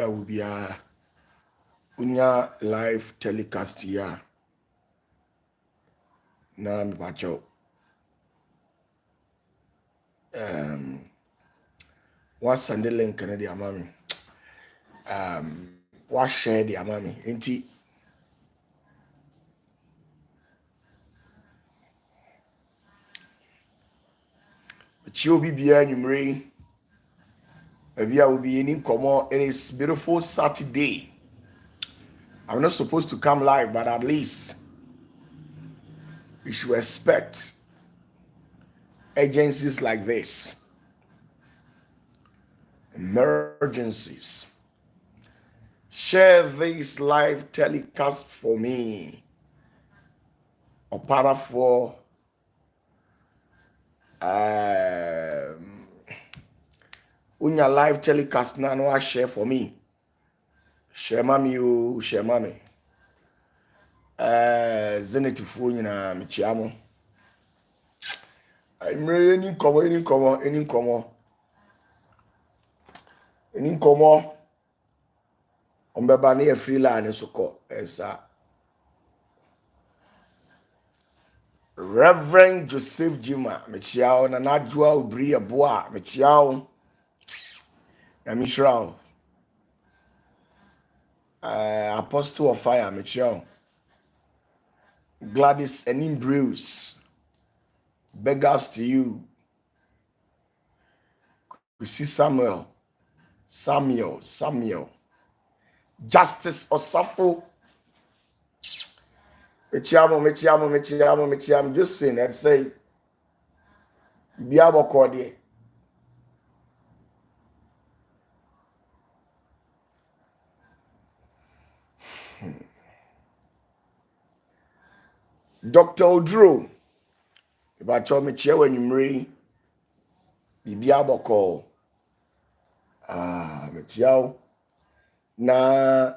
will be a unya live telecast here. Na me bacho. What Sunday link na the amami. What share the amami. Enti Chio bibia nyumre. Evia will be in Komo. It is beautiful Saturday. I'm not supposed to come live, but at least we should expect agencies like this. Emergencies. Share this live telecast for me. OPATAFUOR unya live telecast na no share for me. Share mami you, share mami. Zenith fu nyina mechiamo. Imre any komo. Ombeba na e free line so ko esa. Reverend Joseph Jima mechiao na najua obri eboa mechiao. Na mishrawo. Apostle of Fire mechiao. Gladys and Bruce. Big ups to you. We see Samuel. Justice Osafo. Mechiamo. Josephine, I'd say. Biabo Cordier. Dr. Odro. If I told me chair when you marry, Biabo call. Mechiao. Na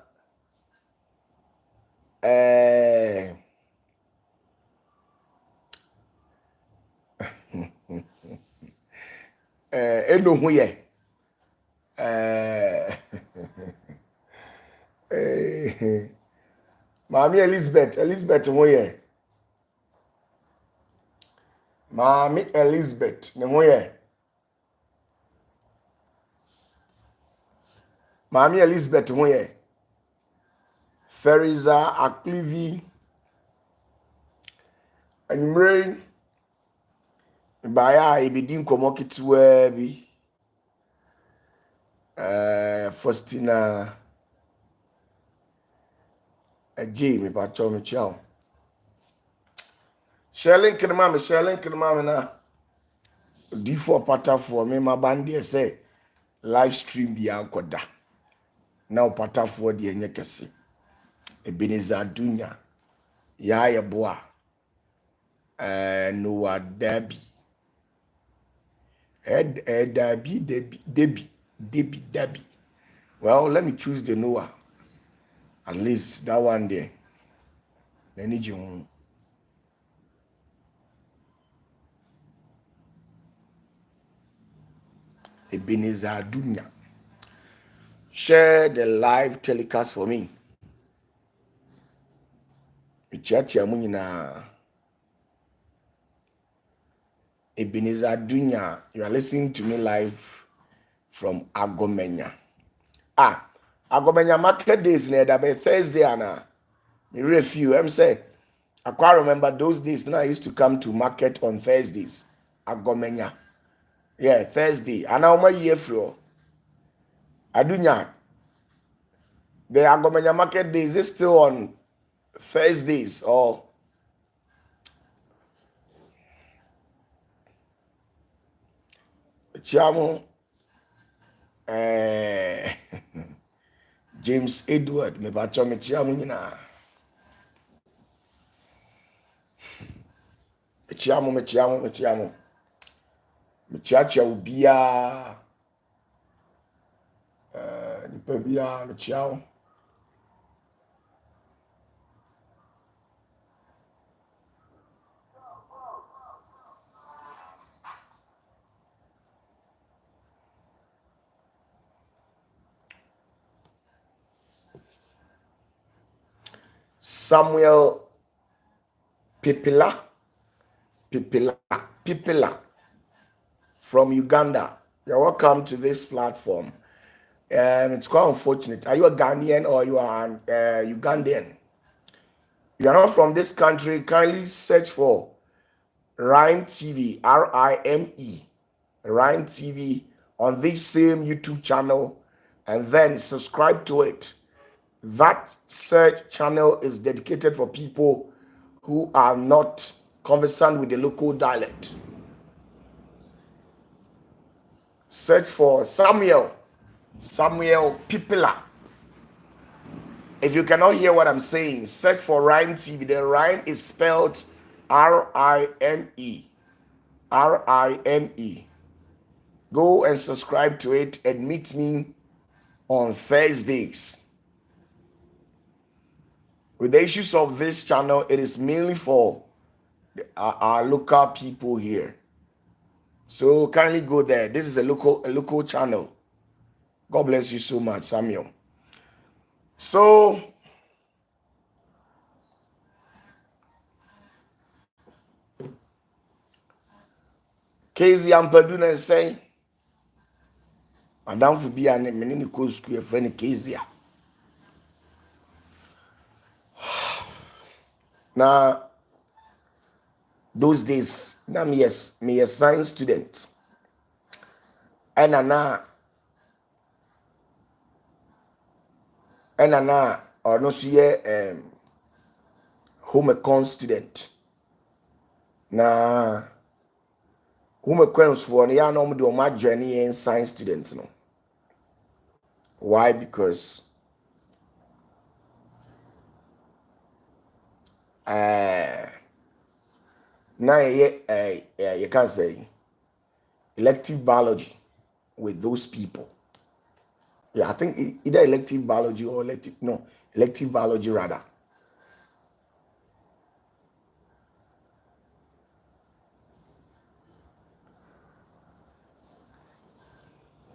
eno huye Mami Elizabeth huye Mami Elizabeth ne huye Mami Elizabeth huye Feriza Aklivi Anymre Baya ibidi nkomo kitwa bi Faustina J me pacho me chao Sharing kinema na D4 OPATAFUOR me mabandi say live stream bi ankoda na OPATAFUOR de enye kese Ebeneza Dunya ya yeboa Noah Dabi Debbie. Well, let me choose the Noah. At least that one there. I need you. Ebeneza Dunya. Share the live telecast for me. Michachi amunina. Ebeneza Dunya. You are listening to me live from Agomenya. Agomenya market days near that by Thursday and me review. I'm say I quite remember those days when I used to come to market on Thursdays. Agomenya. Yeah, Thursday. And now my year flow. Adunya. The Agomenya market days is still on Thursdays or Chiamo James Edward me bacho me chiamo nyina. Me chiamo. Me chiacha ubia nipa bia me chiao. Samuel Pipila from Uganda. You're welcome to this platform. It's quite unfortunate. Are you a Ghanaian or you are an Ugandan? If you are not from this country, kindly search for Rhyme TV, R-I-M-E, Rhyme TV on this same YouTube channel, and then subscribe to it. That search channel is dedicated for people who are not conversant with the local dialect. Search for Samuel Pipila. If you cannot hear what I'm saying, search for Rhyme TV. The Rhyme is spelled R-I-M-E. R-I-M-E. Go and subscribe to it and meet me on Thursdays. With the issues of this channel, it is mainly for our local people here. So kindly go there. This is a local channel. God bless you so much, Samuel. So Casey Ampaduna is saying, Madam for be an menini co school friend Casey. Now those days, now me a science student. And or no see home econ student. Na home econs for ya no do my journey in science students no. Why? Because now you can say elective biology with those people. Yeah, I think either elective biology or elective biology rather.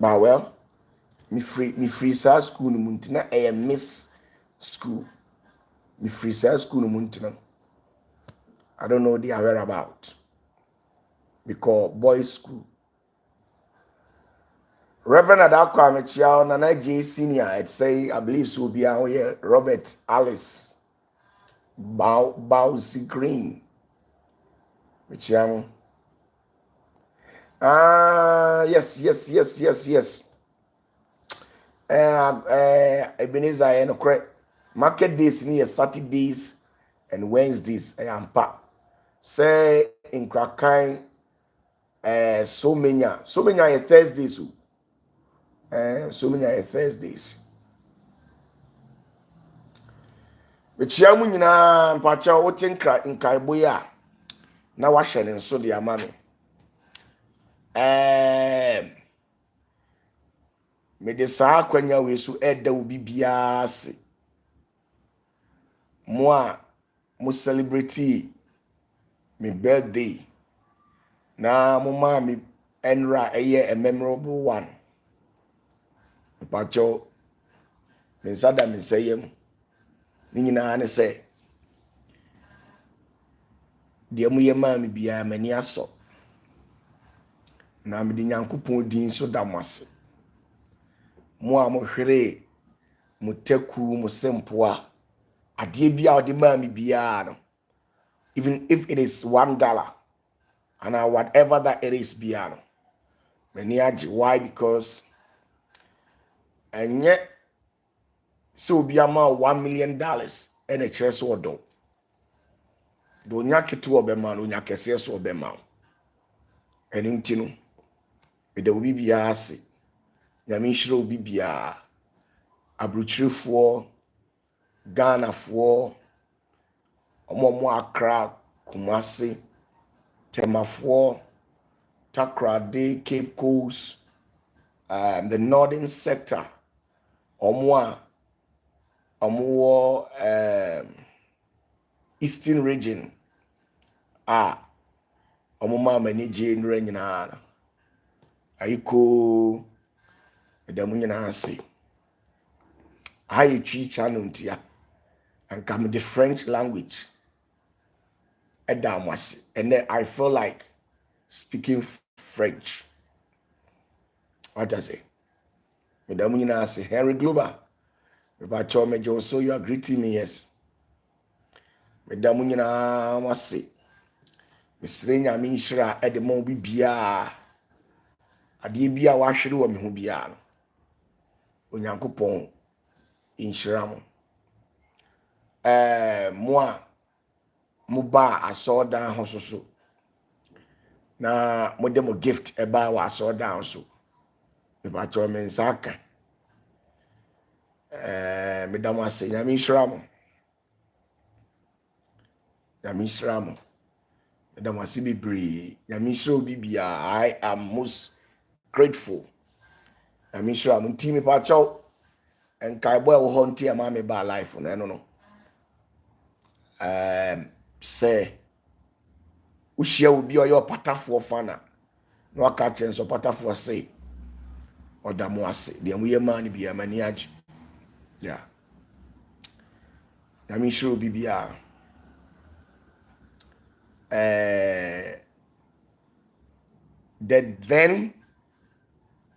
But well, me free school no muntina miss school. Me free school no muntina. I don't know the whereabout. Because boys school. Reverend Adako Amechiao Nana J Senior, I'd say, I believe so be out here. Robert Alice Bowsy Green. Michiamo. Yes. Ebenezer and correct. Market days near Saturdays and Wednesdays. Ampa. Say in Krakai. So many Thursdays. So many Thursdays. Michiamu nyina mpacha wote nkaibo ya na wahye ne nso de ama no. Me de saa kwanya we so eda wo bibia ase. Mo celebrate me birthday. Na mo ma me enra a memorable one. Pacho mensada mensayem ni nyina ne se de mu ye ma me bia mani aso na me de Nyankopon din so da mwase mo a mo hwere mo taku mo sempoa ade bia ode ma me bia no, even if it is $1 and whatever that it is bia no mani age. Why? Because and yet so be amount $1 million and a chess or do. Do nyake to obema no nyake ses obema. And intino with the bibia ase. Nyamishiro bibia abruchirifo Ghana for omomo Accra, Kumasi, Temafo, Takrade, Cape Coast, the northern sector. Omo eastern region omo ma mani je nra nyina ayiko edamu nyina ase ayi twi channel ntia and come the French language. And then I feel like speaking French. What I say? Madam, I say Henry Glover. About your major, so you are greeting me, yes. Madam, I must say, Miss Rena, Mishra, at the moment, Bia. Adeɛ bi a wahwere wɔ me ho biara no Onyankopɔn nhyira mo mo a mo ba asɔɔdan ho so na mo de mo gift ɛba wɔ asɔɔdan so me ba kyerɛ me nsa aka me da mo ase nyame nhyira mo me da mo ase bebree nyame nhyira obi bia. I am most grateful. I'm sure I'm team pacho and Kaibo will hunt here, mammy by life on I don't know. Say, Ushia will be your patafuor fana. No catchings or patafuor say, or damoase, the we man be a maniage. Yeah. I'm sure be the then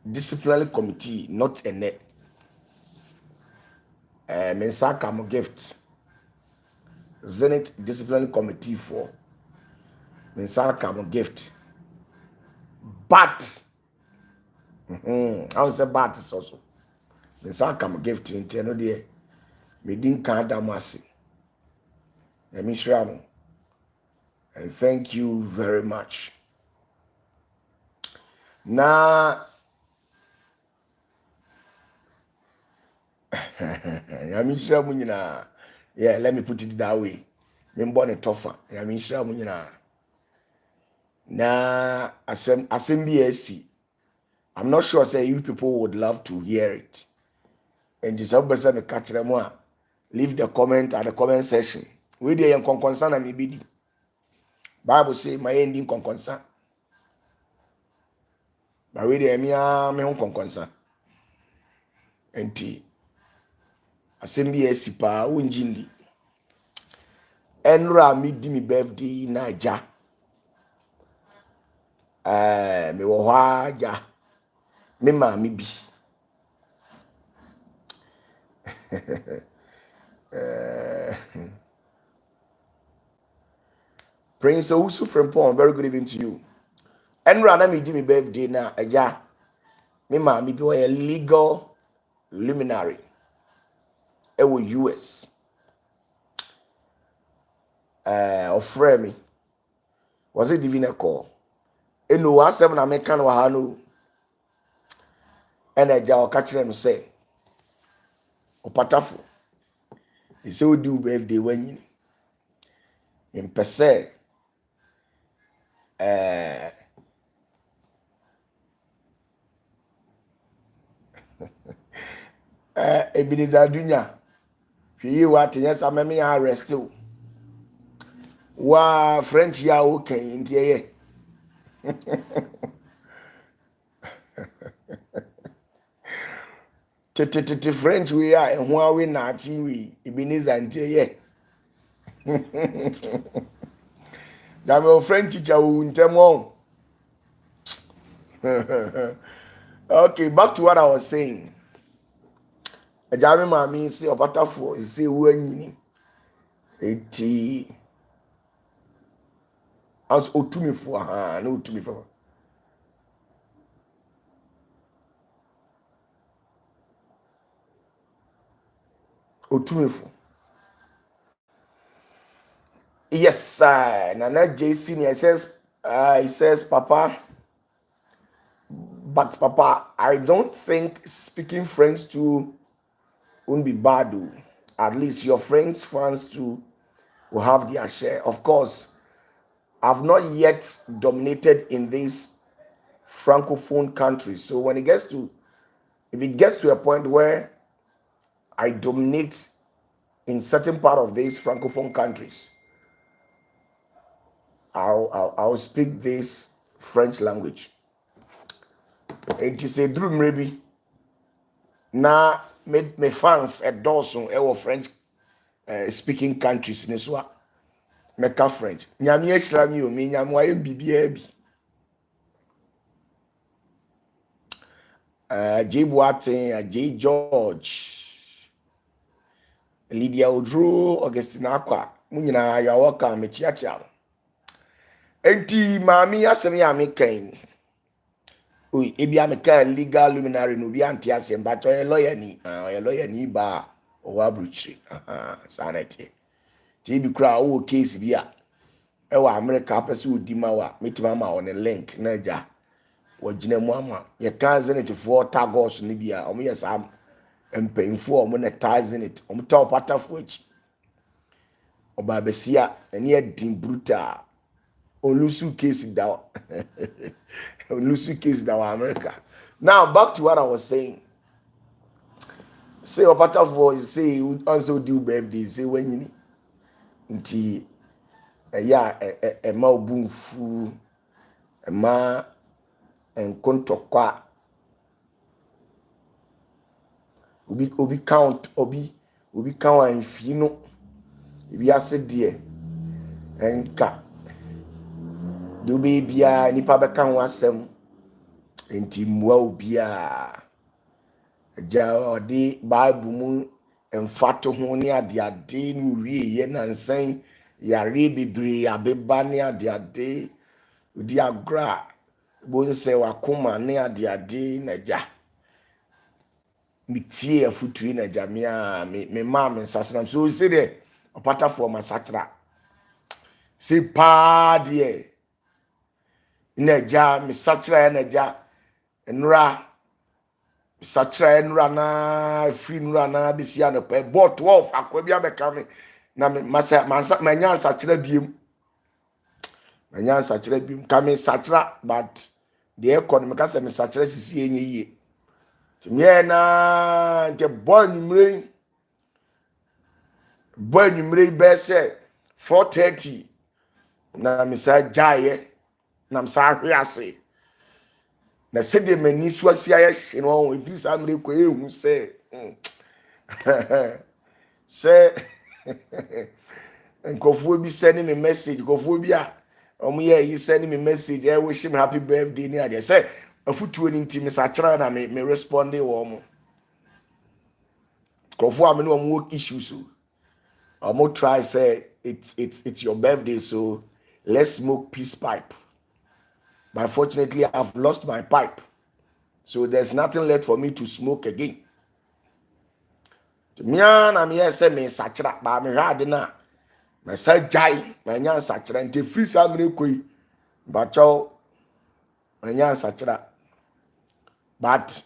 disciplinary committee, not a net. Mensaka mo gift. Zenith disciplinary committee for Mensaka mo gift. But I don't say but is also. Mensaka mo gift in no dear. Me didn't count that mercy. Let me show. And thank you very much. Now, yeah, let me put it that way. I'm born a tougher. Now, BSc. I'm not sure say you people would love to hear it. And this person catch them one. Leave the comment at the comment section. We dey en concern and maybe Bible say my ending concern. But we dey me hon concern. Enti assembly esipa unjindi. Enra mi di mi birthday na ja. Me wo hwa ja. Me ma mi bi. Prince Owusu from Paul, very good evening to you. Enra na mi di mi birthday na ja. Me ma mi bi a legal luminary. Ewo US. Ofre me. Was it divine call? Eno wa asem na me kan wa ha no. And ja o ka kire me say OPATAFUOR. He say we do birthday when in per se Ebenezer Dunya. Hwi wa tenyes ameme arrest o. Wa French ya okay ntiye. Tete French we are and who we na chi we Ebenezer ntiye. That my French teacher who ntemo. Okay, back to what I was saying. Ejame mami say OPATAFUOR is say who anyini. Eti as otumifo ha na otumifo. Otumifo. Yes, sir. Nana JC he says, Papa, but Papa, I don't think speaking French too won't be bad though. At least your French fans too will have their share. Of course, I've not yet dominated in these francophone countries. So when if it gets to a point where I dominate in certain part of these francophone countries, I'll speak this French language. It is a dream maybe. Now me fans at Dawson French speaking countries ne so a meka French nyame ahyira mi o me nyame wa yem bibia bi J Boatin, J George, Lydia Odro, Augustina Aqua, Munina, you are welcome, Michiacha. Enti, Mammy, asemi American. Ui, ebi America legal luminary no be anti-asian, but a lawyer ni ba or wabruchi. Sanity. Tibi cry, oh, case via. Ewa America, pursue Dimawa, meet mama on a link, Naja. Wajine mwama ye kanze it for tagos ni bia omo yesam empemfo omo ne tazing it omo ta opatafo echi oba besia ene ye din brutal olusu case da olusu case da wa America. Now back to what I was saying. Say opatafo say also do birthday say when you nti ya ma obunfu ma enkontokwa obi count infino ebi ase de enka do be bia nipa be kan wasem enti muwa obi a ja odi bible mu emfato ho ne ade no wie ye nansan yare bebre abeba ne ade odi agra bon se wakoma ne ade na ja mitie afutui na ja me ma me sasana so say there opatafuo masatra say pa de na ja me satra na ja enra satra enra na free nra na bisia no pe but 12 akwa bia be ka me na me manya satra biem ka me satra but the economy ka se me satra sisi enye yie timye na nte boy numre be se 4:30 na me sa jaye na me sa hwiase na se de mani so asia ye hye no ifiri sa mre ko ehu se se nkofo bi send me message nkofo bi a omo ye yi send me message wish him happy birthday ni ade say afutuo ni nti me sa kira na me responde wo mo nkofo a me no mo issues omo try say it's your birthday so let's smoke peace pipe, but unfortunately I've lost my pipe, so there's nothing left for me to smoke again. Me say me sa kira ba me hade na me sa jai me nya sa kira nti free sa me koi ba chow me nya sa kira but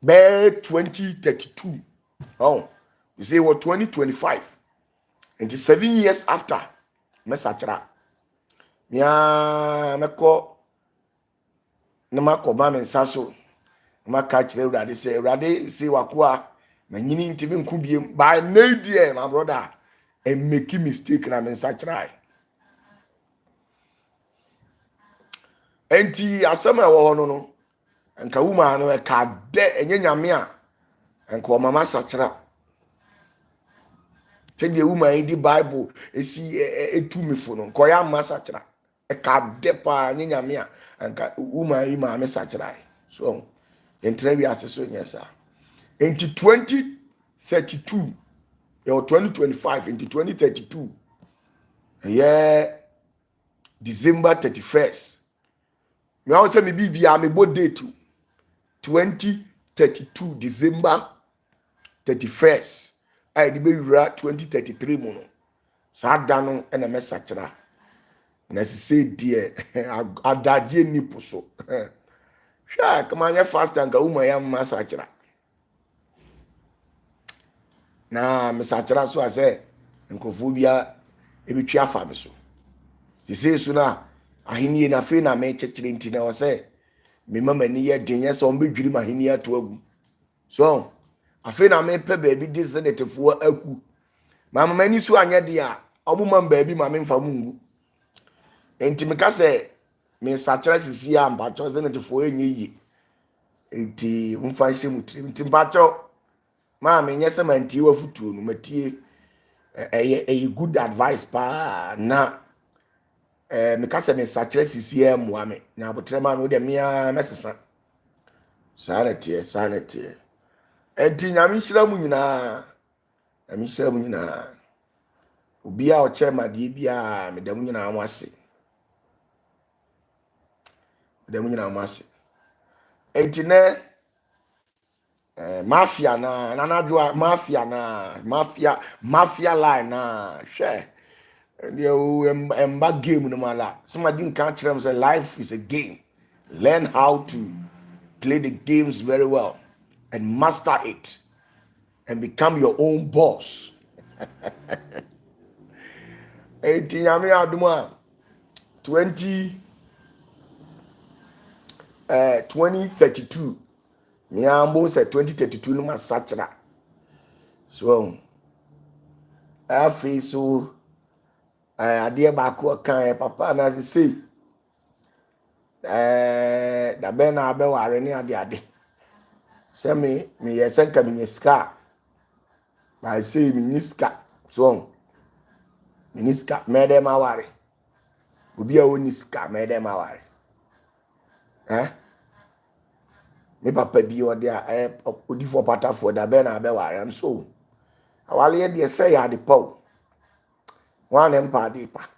by 2032 oh you say what 2025 and 7 years after me sa kira me ko na makoba me nsaso maka kire urade say wakoa manyini ntimi nkubiem by nadia my brother and make mistake na me nsa kira enti asema wo no nka wuma no ka de enye nyame a nka o mama sakira tede wuma di bible esi etumifo no nka ya mama sakira ka de pa enye nyame a nka wuma yi mama sakira so entre wi aseso nyesa enti 2032 or 2025 into 2032 yeah December 31st me want say me bibia me bo date 2032 December 31st I di be wura 2033 mo no sa da no na me sakira na se die adaje ni puso sha kama nya fast and ka uma ya ma sakira na me sakira so ase nkofo bia ebetwi afa me so se so na ahini na fe na me chechire nti na wose me mama ni ye den so mbe dwiri mahini ato agu so afe na me pe ba bi disenetefo aku mama mani so anya de a obuma ba bi ma me mfa mungu enti me ka se me sachara sisi a mba cho zenetefo enye yi enti mfa hye mutrim enti mba cho ma me nyese manti wa futuo no matie a good advice pa na me ka se me sachre sisi mo me na abotre ma me de mia mesesa sanity enti nyame hyira mu nyina nyame hyira mu nyina obi a o chema de bia me da mu nyina amase enti ne mafia na nanadwa mafia line na hwe the emba game no mala somebody can tell them say life is a game. Learn how to play the games very well and master it and become your own boss. 2032 Niambo say 2032 no masachra. So I feel so adeɛ baako kan papa na say da bɛn na abɛware ne ade sɛ me yɛ sɛ nka me sika ba say me sika so me sika me dem aware obi a woni sika me dem aware me papa bi ode a odi for OPATAFUOR da bɛn na abɛware am so awale yɛ de sɛ yɛ ade paw wan empa de pa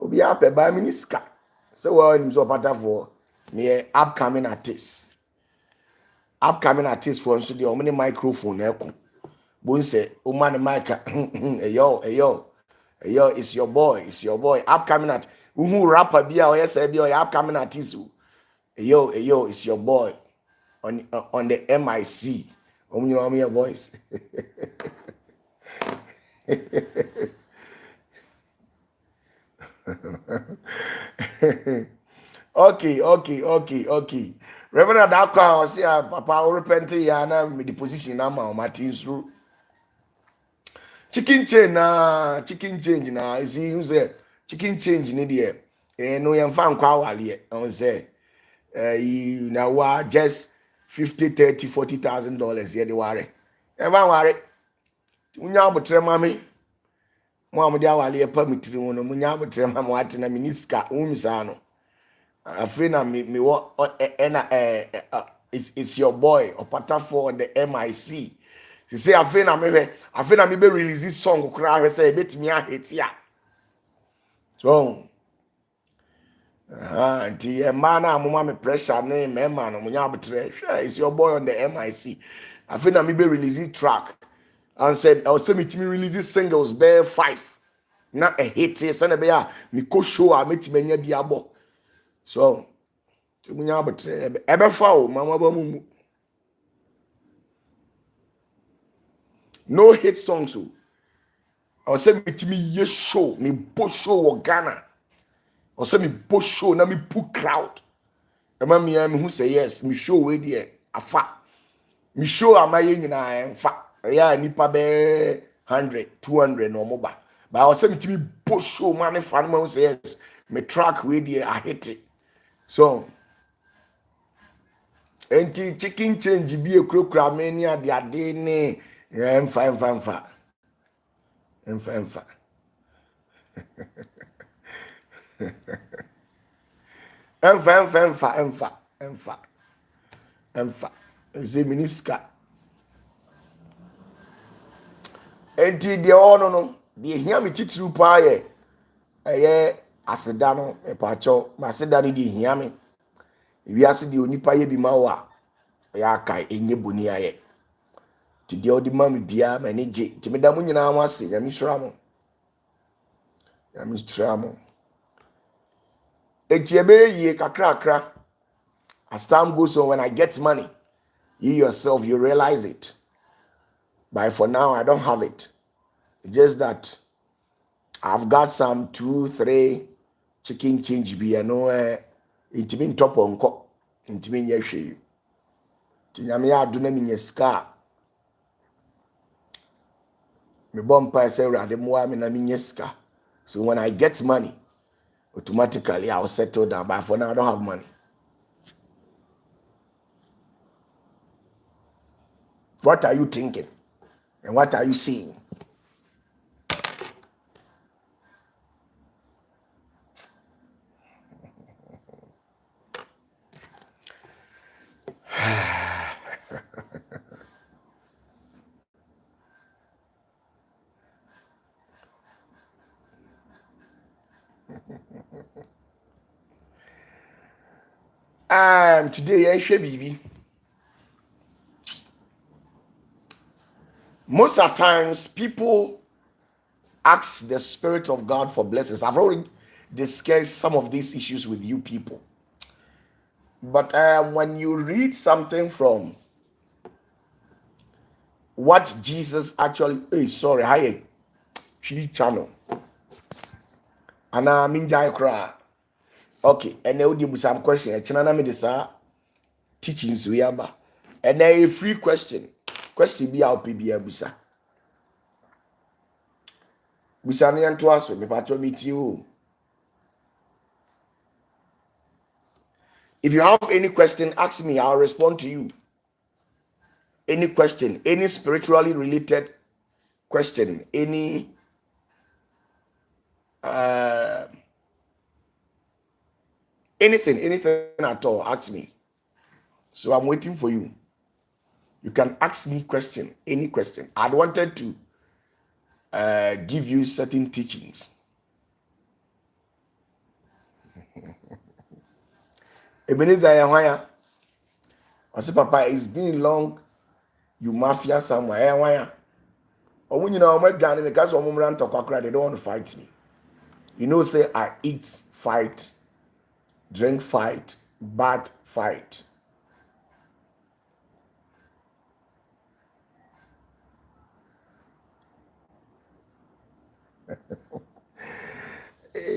obi a pe ba me sika so well in OPATAFUOR me upcoming artist for so the omni microphone eko bon say o man mic yo it's your boy upcoming at who rapper bia o yes bia o upcoming artist yo it's your boy on the MIC omni your voice. Okay. Reverend Adakwa was here, Papa, repent ya na me the position na ma Martin through. Chicken change na is you say chicken change ni there. No yan fan kwa wale on say you na wa just 50, 30, $40,000 here the ware. Ever ware. Unya abotre mame. Mo amode awale pa mitiri wono munya abotre mame wate na miniska umisa no. Afina me what it's your boy OPATAFUOR on the MIC. She say afina me be release this song kura say betimi ahete ya. So anti e man na mama me pressure na me man no munya abotre. It's your boy on the MIC. Afina me be release this track and said I was say me release this singles bear 5. Na a hit say na be ya me ko show a metimi nya bi abo. So, to me abotre ebe fa o mama ba mu no hit songs o. I say me timi ye show me bo show wo Ghana. I say me bo show na me put crowd. E ma me who say yes me show we there afa. Me show amaye nyina enfa. Ya nipa be 100 200 no mo ba. But I say me timi bo show man fa no say yes me track we there I hit it. So enti chicken change bi ekrokra mani ade ne emfa ze miniska enti de ono no de hia me titiri pa ye eye aseda no e pa cho ma aseda ni de hia me wiase de onipa ye bi ma wa ya kai enye boni aye ti de odi ma me bia ma ne je ti me da mu nyina ma se ya mi sra mo eti ebe ye kakra as time goes on when I get money you yourself you realize it, but for now I don't have it. It's just that I've got some 2-3 chicken change bi no intimi top onko intimi nye hwe ti nyame ado na minye ska me bompa say rade moa me na minye ska, so when I get money automatically I'll settle down, but for now I don't have money. What are you thinking and what are you seeing? Today I share baby. Most of the times people ask the Spirit of God for blessings. I've already discussed some of these issues with you people. But when you read something from what Jesus actually, hi, channel, and I mean, okay, and now you some question. I channel me this teachings we have, and then a free question be our PBA busa. Busa ni anto aso me patro meet you. If you have any question, ask me. I'll respond to you. Any question, any spiritually related question, any anything at all, ask me. So I'm waiting for you. You can ask me question, any question. I wanted to give you certain teachings. Ebenezer Yahweh, I say, Papa, it's been long. You mafia somewhere. Yahweh. Or when you know I'm done because I'm going to talk, they don't want to fight me. You know, say I eat, fight, drink, fight, bath, fight.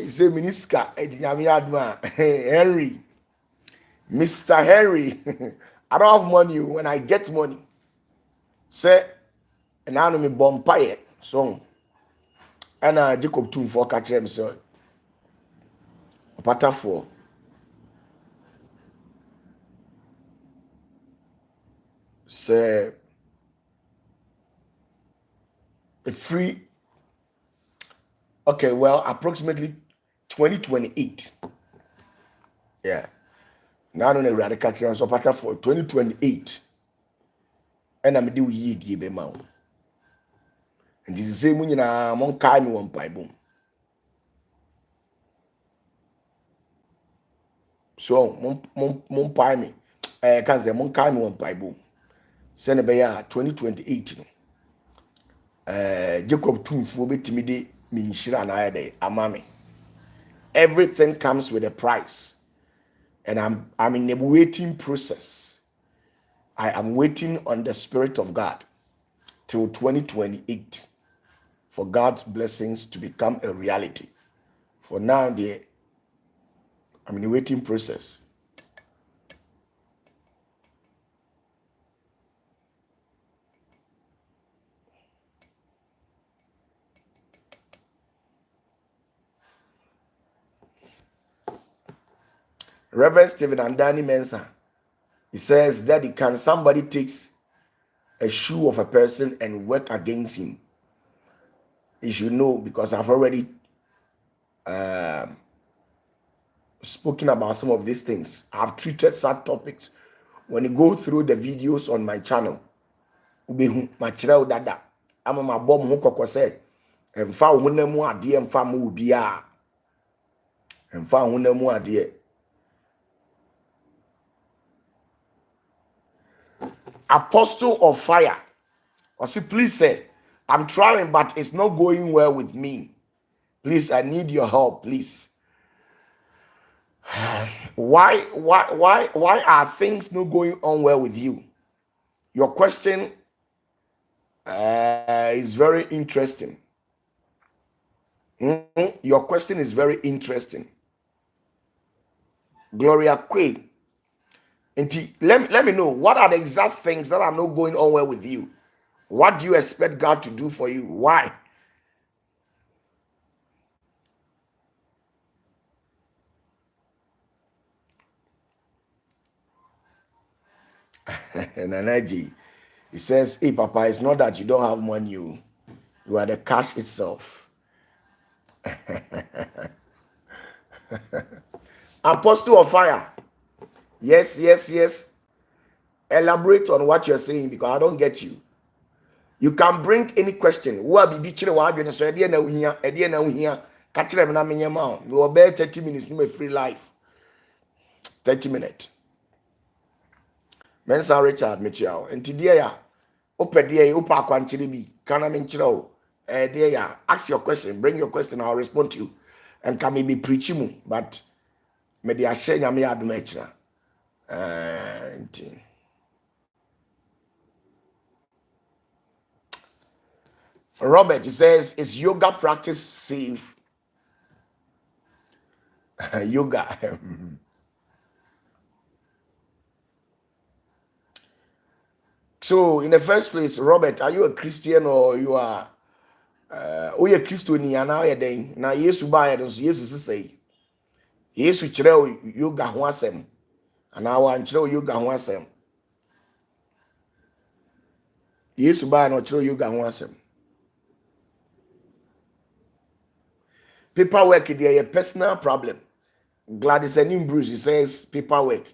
Say Minister Henry, Mr. Henry. I don't have money. When I get money, say, and I know me bompire so. And Jacob 2 for catch him so. OPATAFUOR. Say a free. Okay, well, approximately 2028. Yeah. Now on a radical catch so OPATAFUOR 2028. And I'm do ye give him out. And this is the same when you know mon kai me one pipe boom. So mon pie me. Can say mon kai me one pipe boom. Send be 2028 no. Jacob 2 for betimi de me nshira na ayede amame. Everything comes with a price. And I'm in a waiting process. I am waiting on the Spirit of God till 2028 for God's blessings to become a reality. For now, I'm in a waiting process. Reverend Stephen and Danny Mensah, he says, Daddy, can somebody takes a shoe of a person and work against him? You should know, because I've already spoken about some of these things. I've treated such topics. When you go through the videos on my channel, my channel dada, I'm my bomb who koko say, and found one more dear and famu bia, and found one more dear. Apostle of fire. Or see, please say, I'm trying, but it's not going well with me. Please, I need your help, please. Why are things not going on well with you? Your question is very interesting. Your question is very interesting. Gloria Quay. And let me know, what are the exact things that are not going on well with you? What do you expect God to do for you? Why? And energy. He says, hey, Papa, it's not that you don't have money. You are the cash itself. Apostle of fire. Yes. Elaborate on what you're saying, because I don't get you. You can bring any question. catch them na menye ma o. Me obey 30 minutes no free life. 30 minutes. Mensa Richard Michiao. Enti dia ya. Ope dia ya opa akwanchire bi. Kana menchire o. Dia ya. Ask your question. Bring your question. I'll respond to you. And can me be preaching mu, but me dia share nyame adom akira. Robert says, is yoga practice safe? Yoga. So, in the first place, Robert, are you a Christian or you are a Christian? Now you're saying, now yes, buy it. Yes, say, yes, we children yoga ho asem, and now one children yoga ho asem. Yes, buy no children yoga ho asem. Paperwork, they are a personal problem. Gladys and Bruce, he says paperwork.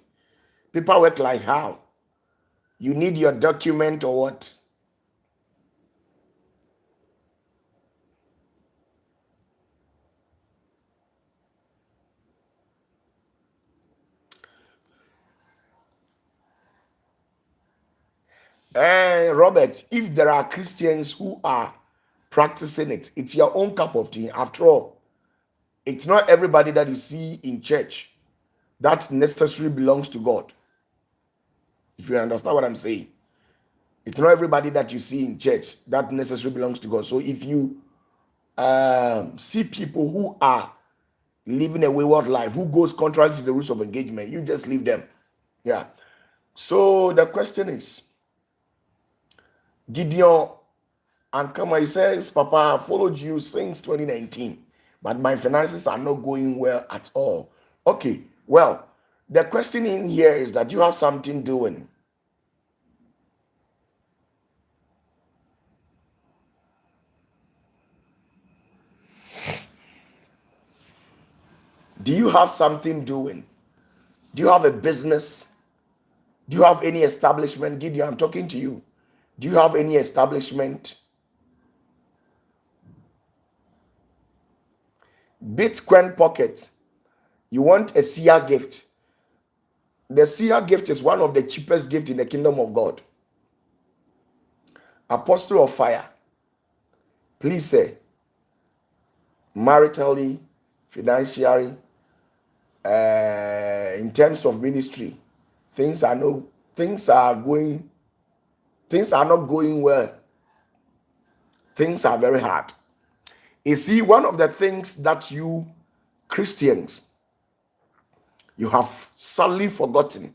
Paperwork like how? You need your document or what? Robert, if there are Christians who are practicing it, it's your own cup of tea. After all, it's not everybody that you see in church that necessarily belongs to God. If you understand what I'm saying, it's not everybody that you see in church that necessarily belongs to God. So if you see people who are living a wayward life, who goes contrary to the rules of engagement, you just leave them. Yeah. So the question is, Gideon and Kama, he says, Papa, I followed you since 2019, but my finances are not going well at all. Okay, well, the question in here is that you have something doing. Do you have something doing? Do you have a business? Do you have any establishment? Gideon, I'm talking to you. Do you have any establishment? Bitcoin pocket. You want a seer gift. The seer gift is one of the cheapest gifts in the kingdom of God. Apostle of fire. Please say, maritally, financially, in terms of ministry, things are not going well. Things are very hard. You see, one of the things that you Christians, you have sadly forgotten,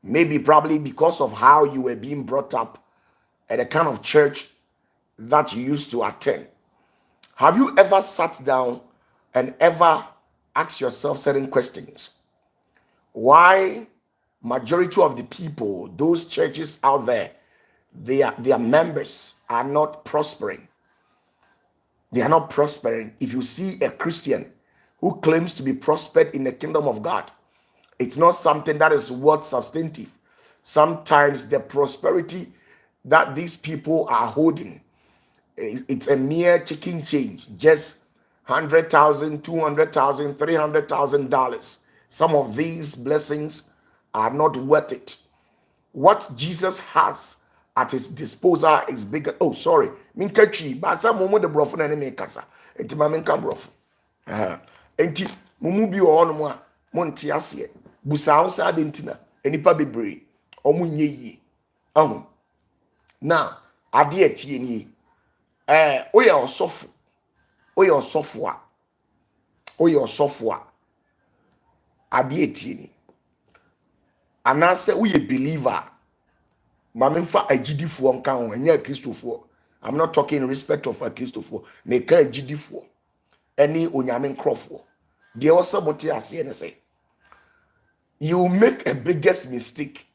maybe probably because of how you were being brought up at the kind of church that you used to attend. Have you ever sat down and ever asked yourself certain questions? Why majority of the people, those churches out there, their members are not prospering? They are not prospering. If you see a Christian who claims to be prospered in the kingdom of God, it's not something that is worth substantive. Sometimes the prosperity that these people are holding, it's a mere chicken change, just $100,000, $200,000, $300,000. Some of these blessings are not worth it. What Jesus has at his disposal is bigger. Oh, sorry. Minkachi, but some moment the brofo na me kasa. Enti ma minka brofo. Enti mumu bi o no mo a monte ase. Busa wo sa de ntina. Enipa bebre. Omo nye yi. Ahun. Now, ade atie ni. Oya osofo. Oya osofo a. Oya osofo a. Ade atie ni. Anase we a believer. Mamemfa agidifo nka ho anya kristofo. I'm not talking in respect of a kristofo. Me ka agidifo. Any onyame nkrofo. There was somebody ase and say, you make a biggest mistake.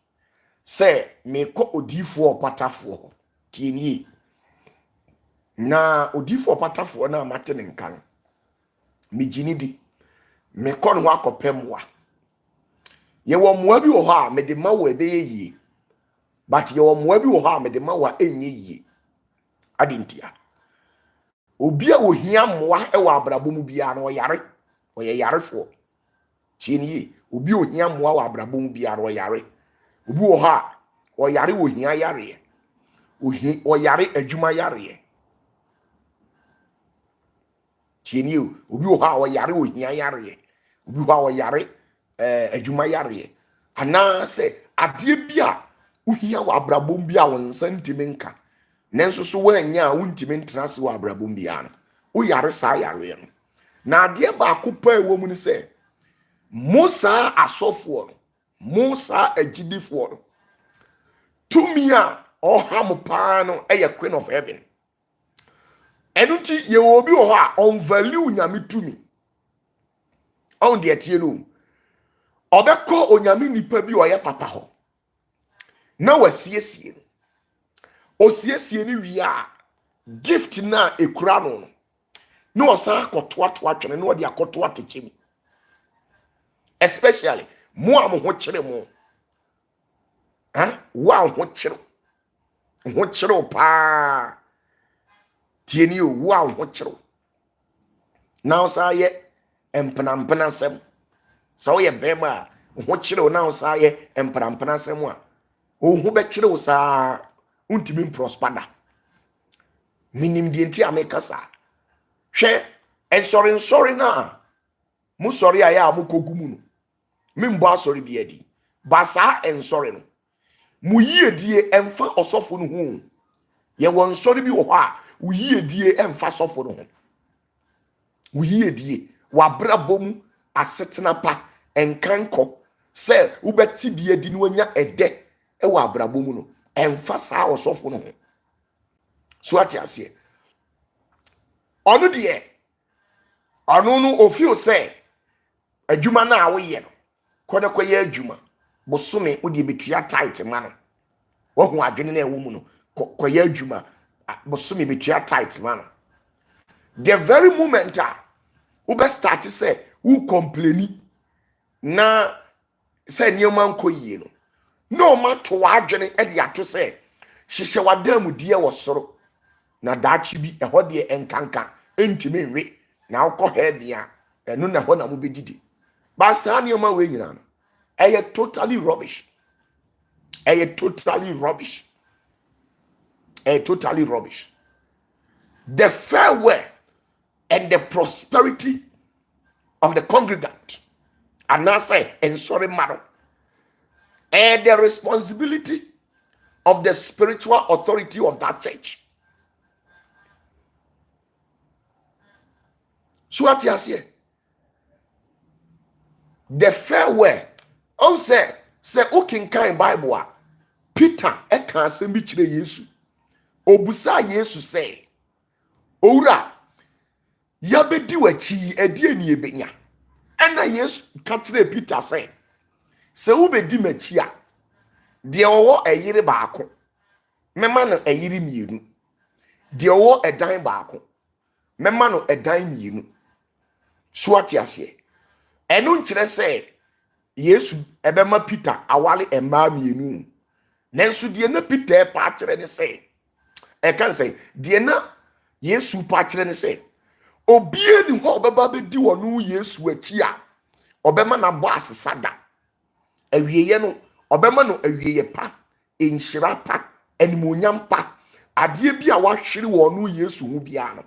Say me ko odifo opatafo. Tieni. Na odifo opatafo na mate ne nka no. Me ginidi. Me ko no akopemwa. Ye wo moa bi wo ha me de ma wo ebeye yi. But ye wo moa bi wo ha me de ma wo enye yi. Adintia. obi a ohia mmoa e wa abrabɔ mu bia no yare oyɛ yarefo tie ni obi ohia mmoa wa abrabɔ mu bia no yare obi wo ha oyare ohia yare oyare adwuma yare tie ni obi wo ha oyare ohia yare obi wo ha oyare adwuma yare ana se ade bia ohia wa abrabɔ mu bia won santime nka nanso so wanya wontime ntena se wa abrabɔ mu bia no wo yare saa yare no na ade ba akopa ewo mu ni se Musa asofo no Musa agidifo no tumi a ɔham paa no ɛyɛ Queen of Heaven ɛno nti ye obi wɔ hɔ a on value nyame tumi on de atie no ɔbɛkɔ onyame nipa bi ɔyɛ papa hɔ na wasiesie no osiesie ni wi a gift na ekura no no ɔsan akɔtoa twene na ɔde akɔtoa tekyem especially mo a mo ho kyere mo wo ho kyere pa tieni o wo ho kyere na ɔsan yɛ empanampana sem sa wo yɛ bema ho kyere na ɔsan yɛ empanampana sem a o ho bɛ kyere wo saa untimi prospada minim die nti amekasa hwɛ ensori na mo sori aya mo kogumu no membo asori bi adi ba saa ensori no mo yiedie emfa osofo no ho ye won sori bi wo hɔ a wo yiedie emfa sofo no ho wo yiedie wabrabɔ mu asetena pa enkanko se wo beti bi adi no anya ede e wa abrabɔ mu no emfa saa osofo no ho so ati ase ɔno de ɔno no ofio se adwuma na awo ye no kɔde kɔyɛ adwuma bosome wo de betua tight ma no wo ho adwene na ewo mu no kɔyɛ adwuma bosome betua tight ma no the very moment wo be start say wo complain na say nioma nkɔ yie no no ma to adwene e de ato say hyehyɛ wadam die wɔ soro na daachi bi ɛhɔ de enkanka entimi nwe na wokɔ heavy a ɛno na hɔ na mo bedidi ba saa nioma we nyina no ɛyɛ totally rubbish totally rubbish the farewell and the prosperity of the congregant and I say and sorry matter and the responsibility of the spiritual authority of that church. So what you say? The farewell. On say ukinkan Bible a Peter e kan asem bi kire Yesu. Obusa Yesu say, "Owura, ya bedi wachi edi eni ebenya." Ena Yesu ka kire Peter say, "Se wo bedi machi a, de owo eyire baako. Mema no eyire mienu. De owo edan baako. Mema no edan mienu." So ati ase. Enu nkyere say Yesu ebema Peter awale emma mienu. Nenso de na Peter pa kire ne say e kan say de na Yesu pa kire ne say obie ni ho obeba be di wonu Yesu achi a obema na bo asesada awieye no obema no awieye pa enhyira pa animonyam pa ade bi a wahwere wonu Yesu hu bia no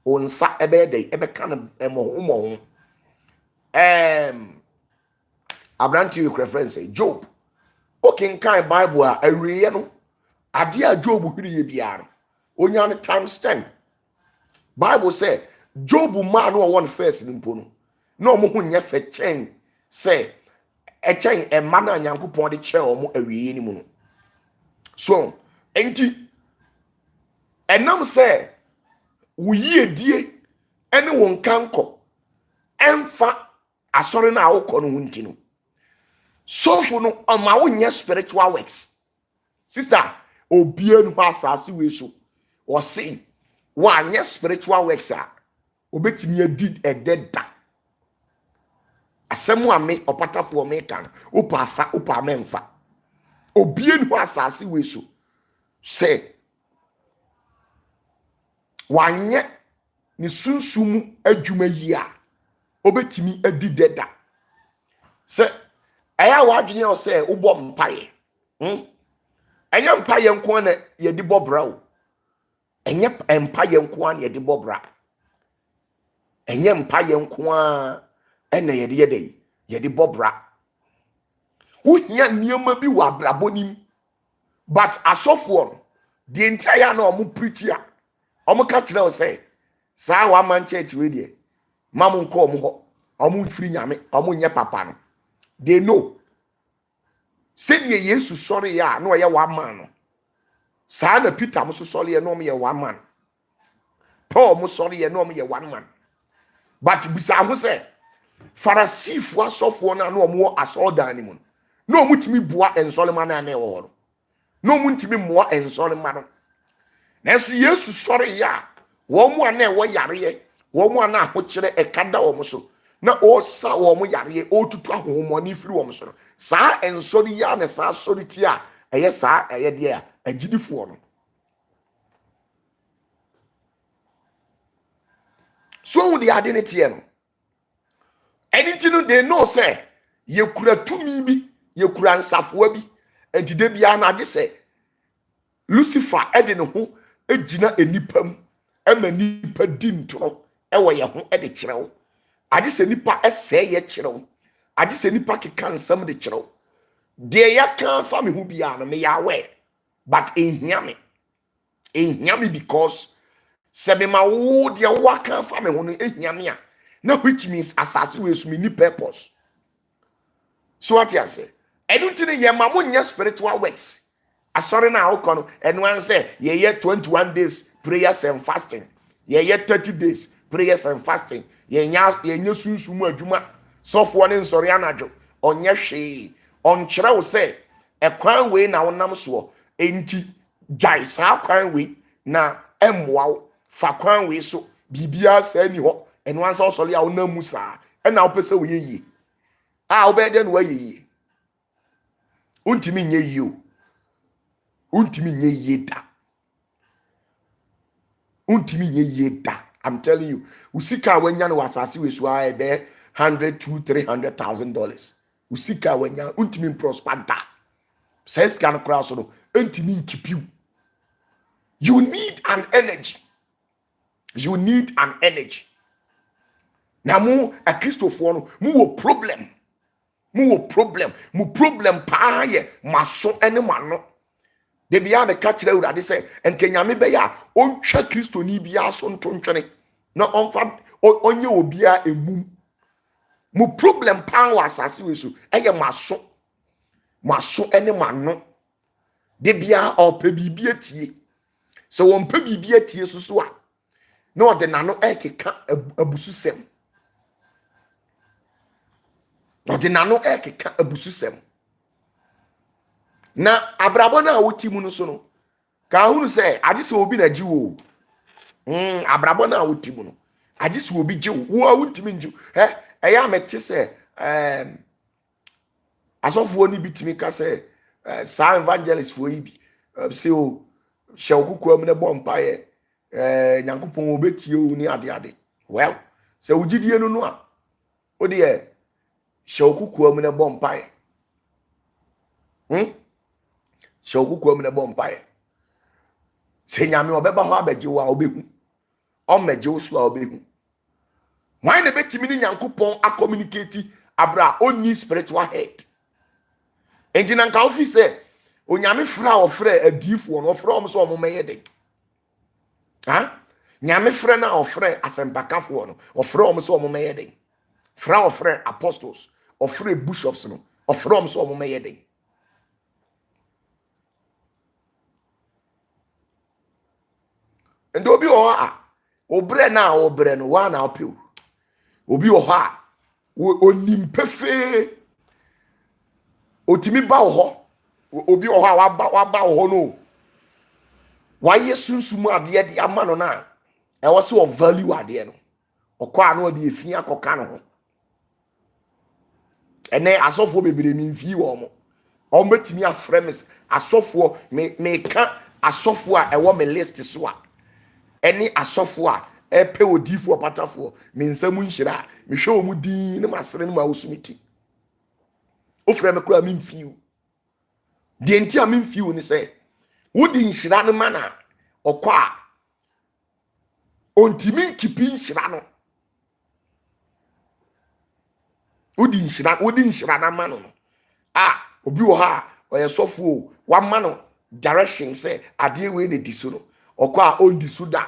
onsa ebe dey ebe kan mo Abranti with reference Job. Okay, kind Bible awieye no ade a Job hwere bia no onya no times 10. Bible say Job man no one first in mpo no mo ho nya fe chen say e chen e man na Nyankopon de che o mo awieye ni mu no. So enti enam say wo yiedie ene won kanko emfa asori na awokɔ no hunti no so for no ma wo nya spiritual works sister obia no asase we so o say wa nya spiritual works a obetimi adi ededa asɛm a me ɔpatafoɔ me kan opa afa opa memfa obia no asase we so say wa nya ni sunsum adwuma yi a obetimi adi deda se eya wadwene o se ubọ mpaye enya mpaye nko na ye di bobra o enya mpaye nko na ye di bobra enya mpaye nko a ena ye di yede ye di bobra wo hia niema bi wa abrabonim but asofo the entire na omu preacher omu ka kire o say saa wa man church we die mamu nko omu ho omu free nyame omu nye papa no they know say ye yesu sorry ya no ye wa man no saa na Peter mo so sorry ye no mo ye one man Paul mo sorry ye no mo ye one man but bisa ho say Pharisee asofo na no omu asodan ni mu no omu timi bua ensolema na na wo no omu timi moa ensolema no na so yesu sorry ya wo mu ana wo yare ye wo mu ana ho kire ekada wo mo so na o sa wo mo yare o tutu ahomoni firi wo mo so saa ensori ya na saa sori ti a eye saa eye de a agidifo no so wo de ade ne tie no anything no they know say ye kura tumi bi ye kura nsafo bi entide bia na ade say Lucifer ede ne ho egina enipam ema nipa di ntoro ewo ye ho ede kirewo ade se nipa ese ye kirewo ade se nipa keka nsam de kirewo de ya kan fa me hu bia no me ya we but ehia me because se me ma wo de wa kan fa me hu no ehia me a na which means asase we su me ni purpose so what you say anything ye ma mo nya spiritual works asori na akọ no enu an say ye 21 days prayers and fasting ye 30 days prayers and fasting ye nya sunsumu adwuma sofo ne nsori anadwo onye hwe onkyere wo say ekwan we na wonam so enti jai sa kwan we na emwa fa kwan we so bibia sa ni ho enu an say osori a wonam musa na wo pese wo ye a wo be de no wo ye untimi nye yi o untimi nye yeda untimi nye yeda I'm telling you usika wanya no wasase we so a be 100 to $300,000 usika wanya untimi prosper da says can cross no untimi keep you need an energy na mu a Christopher no mu wo problem pa ye maso ene mano de bia de ka kire urade se enkanyame be ya ontwa Kristo ni bia so ntontwene na onfa onye obia emum mu problem pa wa asase we so eye maso ene mano de bia opa bibia tie so won pa bibia tie so a na ode nano ekeka abususem ode nano ekeka abususem na abrabo na woti mu no so no ka hunu se agise obi na jiwo abrabo na woti mu no agise obi jiwo wo awuntimi nju eya mete se asofo ni bitimi ka se sa evangelist fo yi bi se o hye okuku am na bompaye nyankopon obetie o ni ade well se ugidie no no a o de hye okuku am na bompaye hye okuku am na bompaye se nyame obeba ho abeje wa obehu o meje wo so a obehu why na betimi ni nyankopon a communicate abra oni spiritual head enjina nka office onyame fra ofre adifo no ofre om so om meyede nyame fra na ofre asempakafo no ofre om so om meyede fra ofre apostles ofre bishops no ofre om so om meyede endo obi o obre no wa na opew obi o ha onimpefe otimi ba ho obi o ha wa ba ho no wa yesunsumu ade de ama no na e wo se o value ade no okwa na ode efia koka no ho ene asofo bebere mi mfi wo mo o betimi afremes asofo me ka asofo a e wo me list so a eni asofo a epe odifoɔ patafoɔ me nsɛm nhyira me hwɛ omu din ne masere ne ma wosumiti ofrɛ me kora me mfiu de nti a me mfiu ne sɛ wodi nhyira ne mana ɔkɔ a ontimi nkipi nhyira no wodi nhyira na ma no obi wɔ ha ɔyɛ sɔfo wa ma no direction sɛ adeɛ wei na di so no ɔkɔ a ondi so da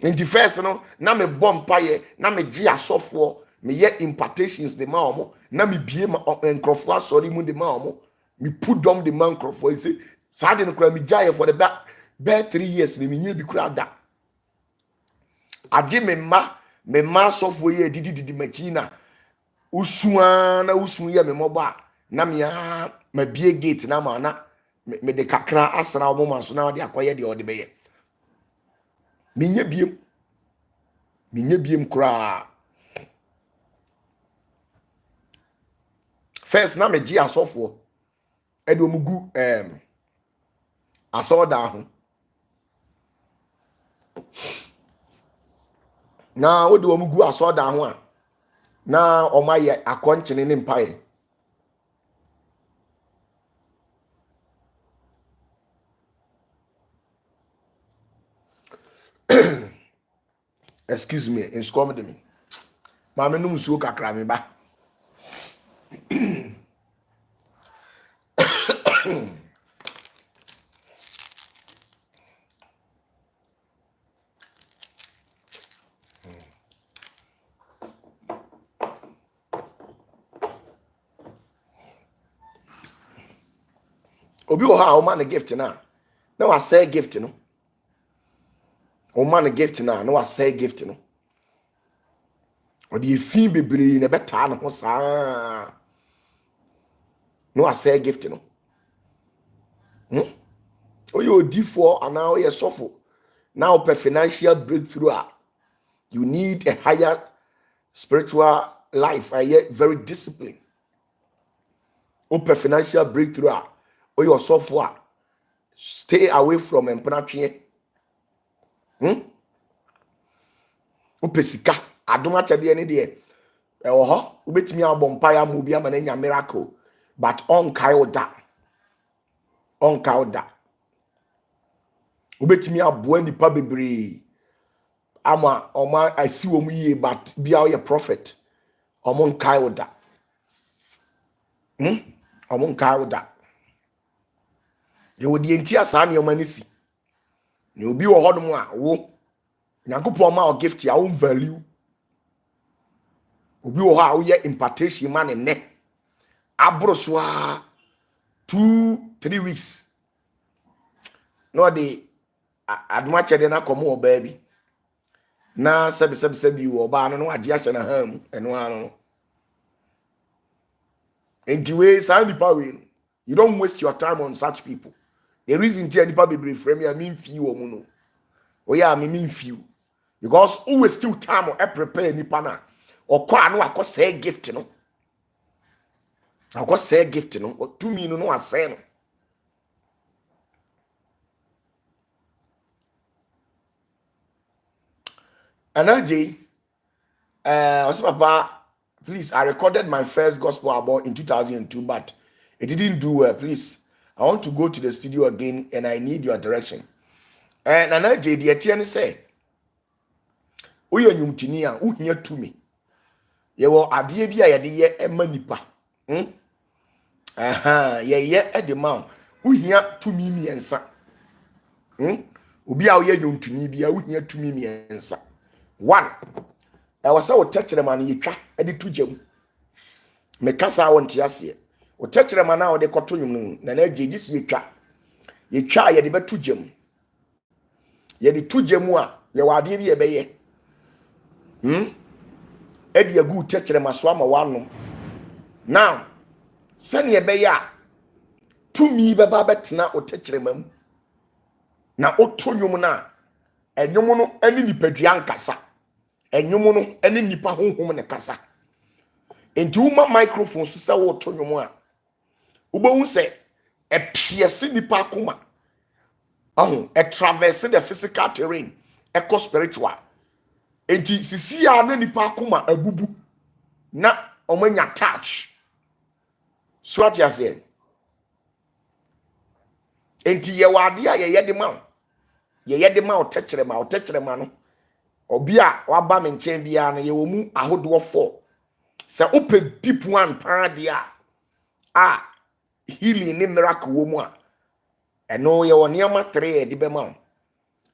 nti first no na me bɔ mpaeɛ na me gye asɔfoɔ me yɛ impartations de ma ɔmo na me bie ma nkrɔfoɔ asɔre mu de ma ɔmo me put them de ma nkrɔfoɔ yi sɛ saa de no kora me gyaeɛ for the back 3 years ne me nyɛ bi kora da agye me mma asɔfoɔ yi didi makyi na usua na usu yɛ me mmɔbɔ a na me a ma bie gate na ma na me de kakra asra ɔmo ma so na ɔde akɔyɛ de ɔde bɛyɛ minya biem kura first na me gye asɔfoɔ ɛde ɔmo gu asɔɔda ho na wode ɔmo gu asɔɔda ho a na ɔmo ayɛ akɔnkyene ne mpaeɛ excuse me inscom de me maame no musuo kakra me ba obi wɔ ha a ɔma ne gift na wasɛ gift no ɔma ne gift na wasɛ gift no ɔde efi bebree na bɛtaa ne ho saa na wasɛ gift no oyɛ odifoɔ anaa oyɛ sɔfo na ɔpɛ financial breakthrough a you need a higher spiritual life very disciplined ɔpɛ financial breakthrough a oyɛ ɔsɔfo a stay away from mpenatwe ɔpɛ sika adom akyɛdeɛ ne deɛ ɛwɔ hɔ wobɛtumi abɔ mpaeɛ ama obi ama n'anya miracle but ɔnkae wo da wobɛtumi aboa nipa bebree ama ɔma asi wɔ mu yie but bia ɔyɛ prophet ɔmo nkae wo da ɔmo nkae wo da yɛwɔ deɛ nti a saa nneɛma no si na obi wɔ hɔ nom a wo nyankopɔn ma o gift a wo value obi wɔ hɔ a woyɛ impartation ma ne nɛ aboro so a 2-3 weeks na ɔde adoma kyɛde na kɔm wɔ baa bi na sɛbi wɔ ɔbaa no agye ahyɛ na ha mu ɛno ano no enti wei saa nipa wei no you don't waste your time on such people. The reason tia nipa bebree frɛ me a me mfi wɔ mu no oyɛ a me mfi because always still time or prepare nipa na ɔkɔ a no akɔ sɛ gift no to me no asɛ no Anaje also papa please I recorded my first gospel album in 2002 but it didn't do well. Please, I want to go to the studio again and I need your direction. And Anaje the etienne say Uyo nyumtini a uhia tumi. Yewo adie bi a yede ye ema nipa. Ye e de ma uhia tumi miensa. Obi a ye nyumtini bi a uhia tumi miensa. 1. I was so touched man yitwa e de tujam. Me kasa wonte ase. O touched man na o de koto nyum na agye si yitwa ye de betujam. Ye de tujamu a ye wa adie bi e be ye. Edi agu techere maso ama wanom now sane ye be ya tumi beba betena o techere mam na oto nwum na enwum no ani nipadua nkasa enwum no ani nipa honhom ne kasa enti uma microphone so se wo to nwum a ubohu se epiese nipa akoma e traverse the physical terrain echo spiritual enti sisi a na nipa akoma abubu na omanya touch so what you say enti ye wade a ye de ma ye de ma otechirema no obi a waba me nchen bia no ye wo mu ahodo 4 se open deep one pa dia healing ni miracle wo mu a eno ye wo niam 3 e de be ma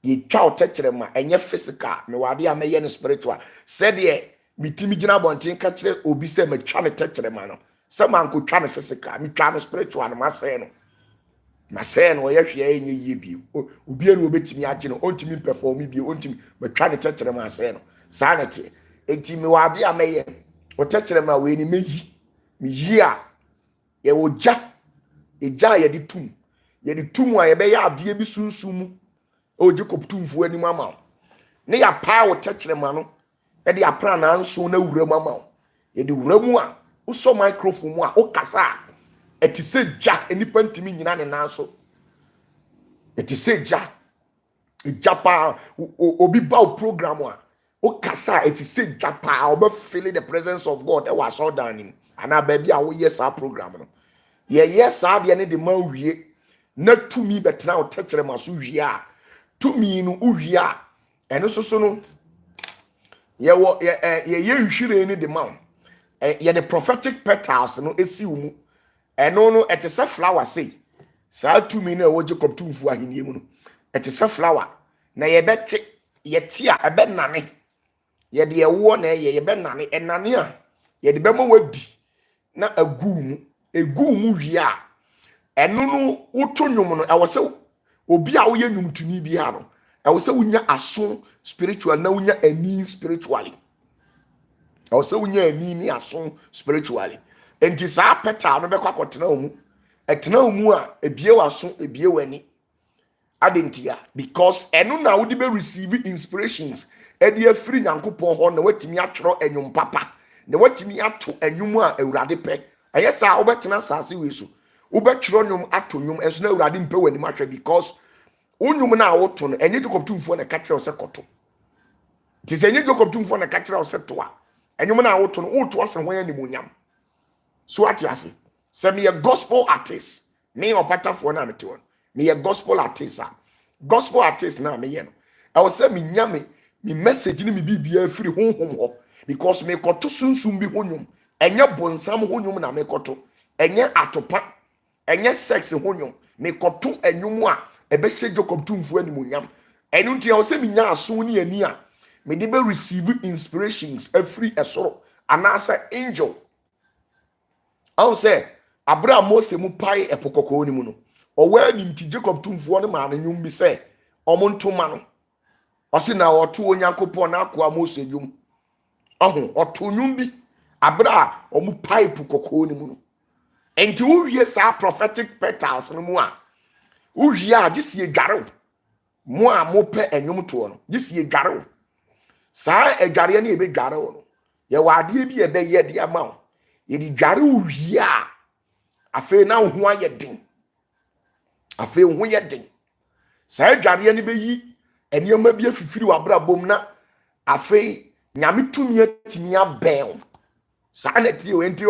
ye twa otechirema enye physical me wade a meye no spiritual said ye mitimi gina bontin ka kire obi se me twa me techirema no se man ko twa me physical me twa me spiritual no masɛ no ye hwe enye yie bi obi enu obetimi agye no ontimi perform bi ontimi me twa ne techirema asɛ no sanity enti me wade a meye otechirema we ni meyi me yi a ye oja eja ye de tum a ye be ya ade bi sunsumu oje koptumfu anim ama ne ya pa otechirema no e de apra na nso na wura mu ama ye de wura mu a wo so microphone mu a wo kasa eti se ja enipa ntimi nyina ne nanso eti se ja ejapa obi ba program a o kasa eti se japa oba feel the presence of God e was all down ana ba bia wo yes our program no ye yes ade ne de ma wie na tumi betena o tekere maso wie a tumi no wie a eno so no ye wo ye nhwire ne de ma ye the prophetic petals no esi wo eno no etese flower say saa tumi na wo Jacob tumfu ahenie mu no etese flower na ye bete ye tia ebe nane ye de ewo na ye be nane enane a ye de be ma wadi na egu mu wi a eno no woto nwom no ewo se obi a wo ye nwumtuni bi ha no ewo se wonya aso spiritual na wonya ani spiritually ewo se wonya ani ni aso spiritually enti saa petal no be kwa kotena omu etena omu a ebie waso ebie wani adentia because eno na wo de be receive inspirations edi afiri nyankopon ho na watimi atworo enwum papa na watimi ato enwum a awurade pe ayesa wo betena saase wesu wo betworo nwum ato nwum enso na awurade mpe wani mahwe because unwum na woto no enye Jokoptumfo na kakere ose koto ti enye Jokoptumfo na kakere ose to a enwum na woto no woto ose ho ya nimonyam so atiase se me a gospel artist me OPATAFUOR na mete won me a gospel artist na me ye no I was say me nyame me message ni me bibia free honhom ho because me koto sunsum bi honhom enye bonsam honhom na me koto enye atopa enye sex honhom me koto enwum a ebe hye Jokoptumfo animonyam enu ntia I say me nya aso ni ani a me de be receive inspirations every esoro anasa angel I say Abra Mose mu pai epokoko ni mu no owa ni nti Jokoptumfo no ma na nwum bi say omontoma no osi na oto onyankopon na akoa Mose dwum oto nwum bi abra omu pai epokoko ni mu no enti wo wie sa prophetic petals no mu a wo wie a gisi edware mu a mo pe enwum to no gisi edware sa edware na ebe dware no ye wade bi ebe ye de ama ye di dware wo wie a afi na ho aye den afi ho ye den sa dware ni be yi eniyama bi afifiri wabra bom na afi nyame tumi atimi abɛn sa na ti o enti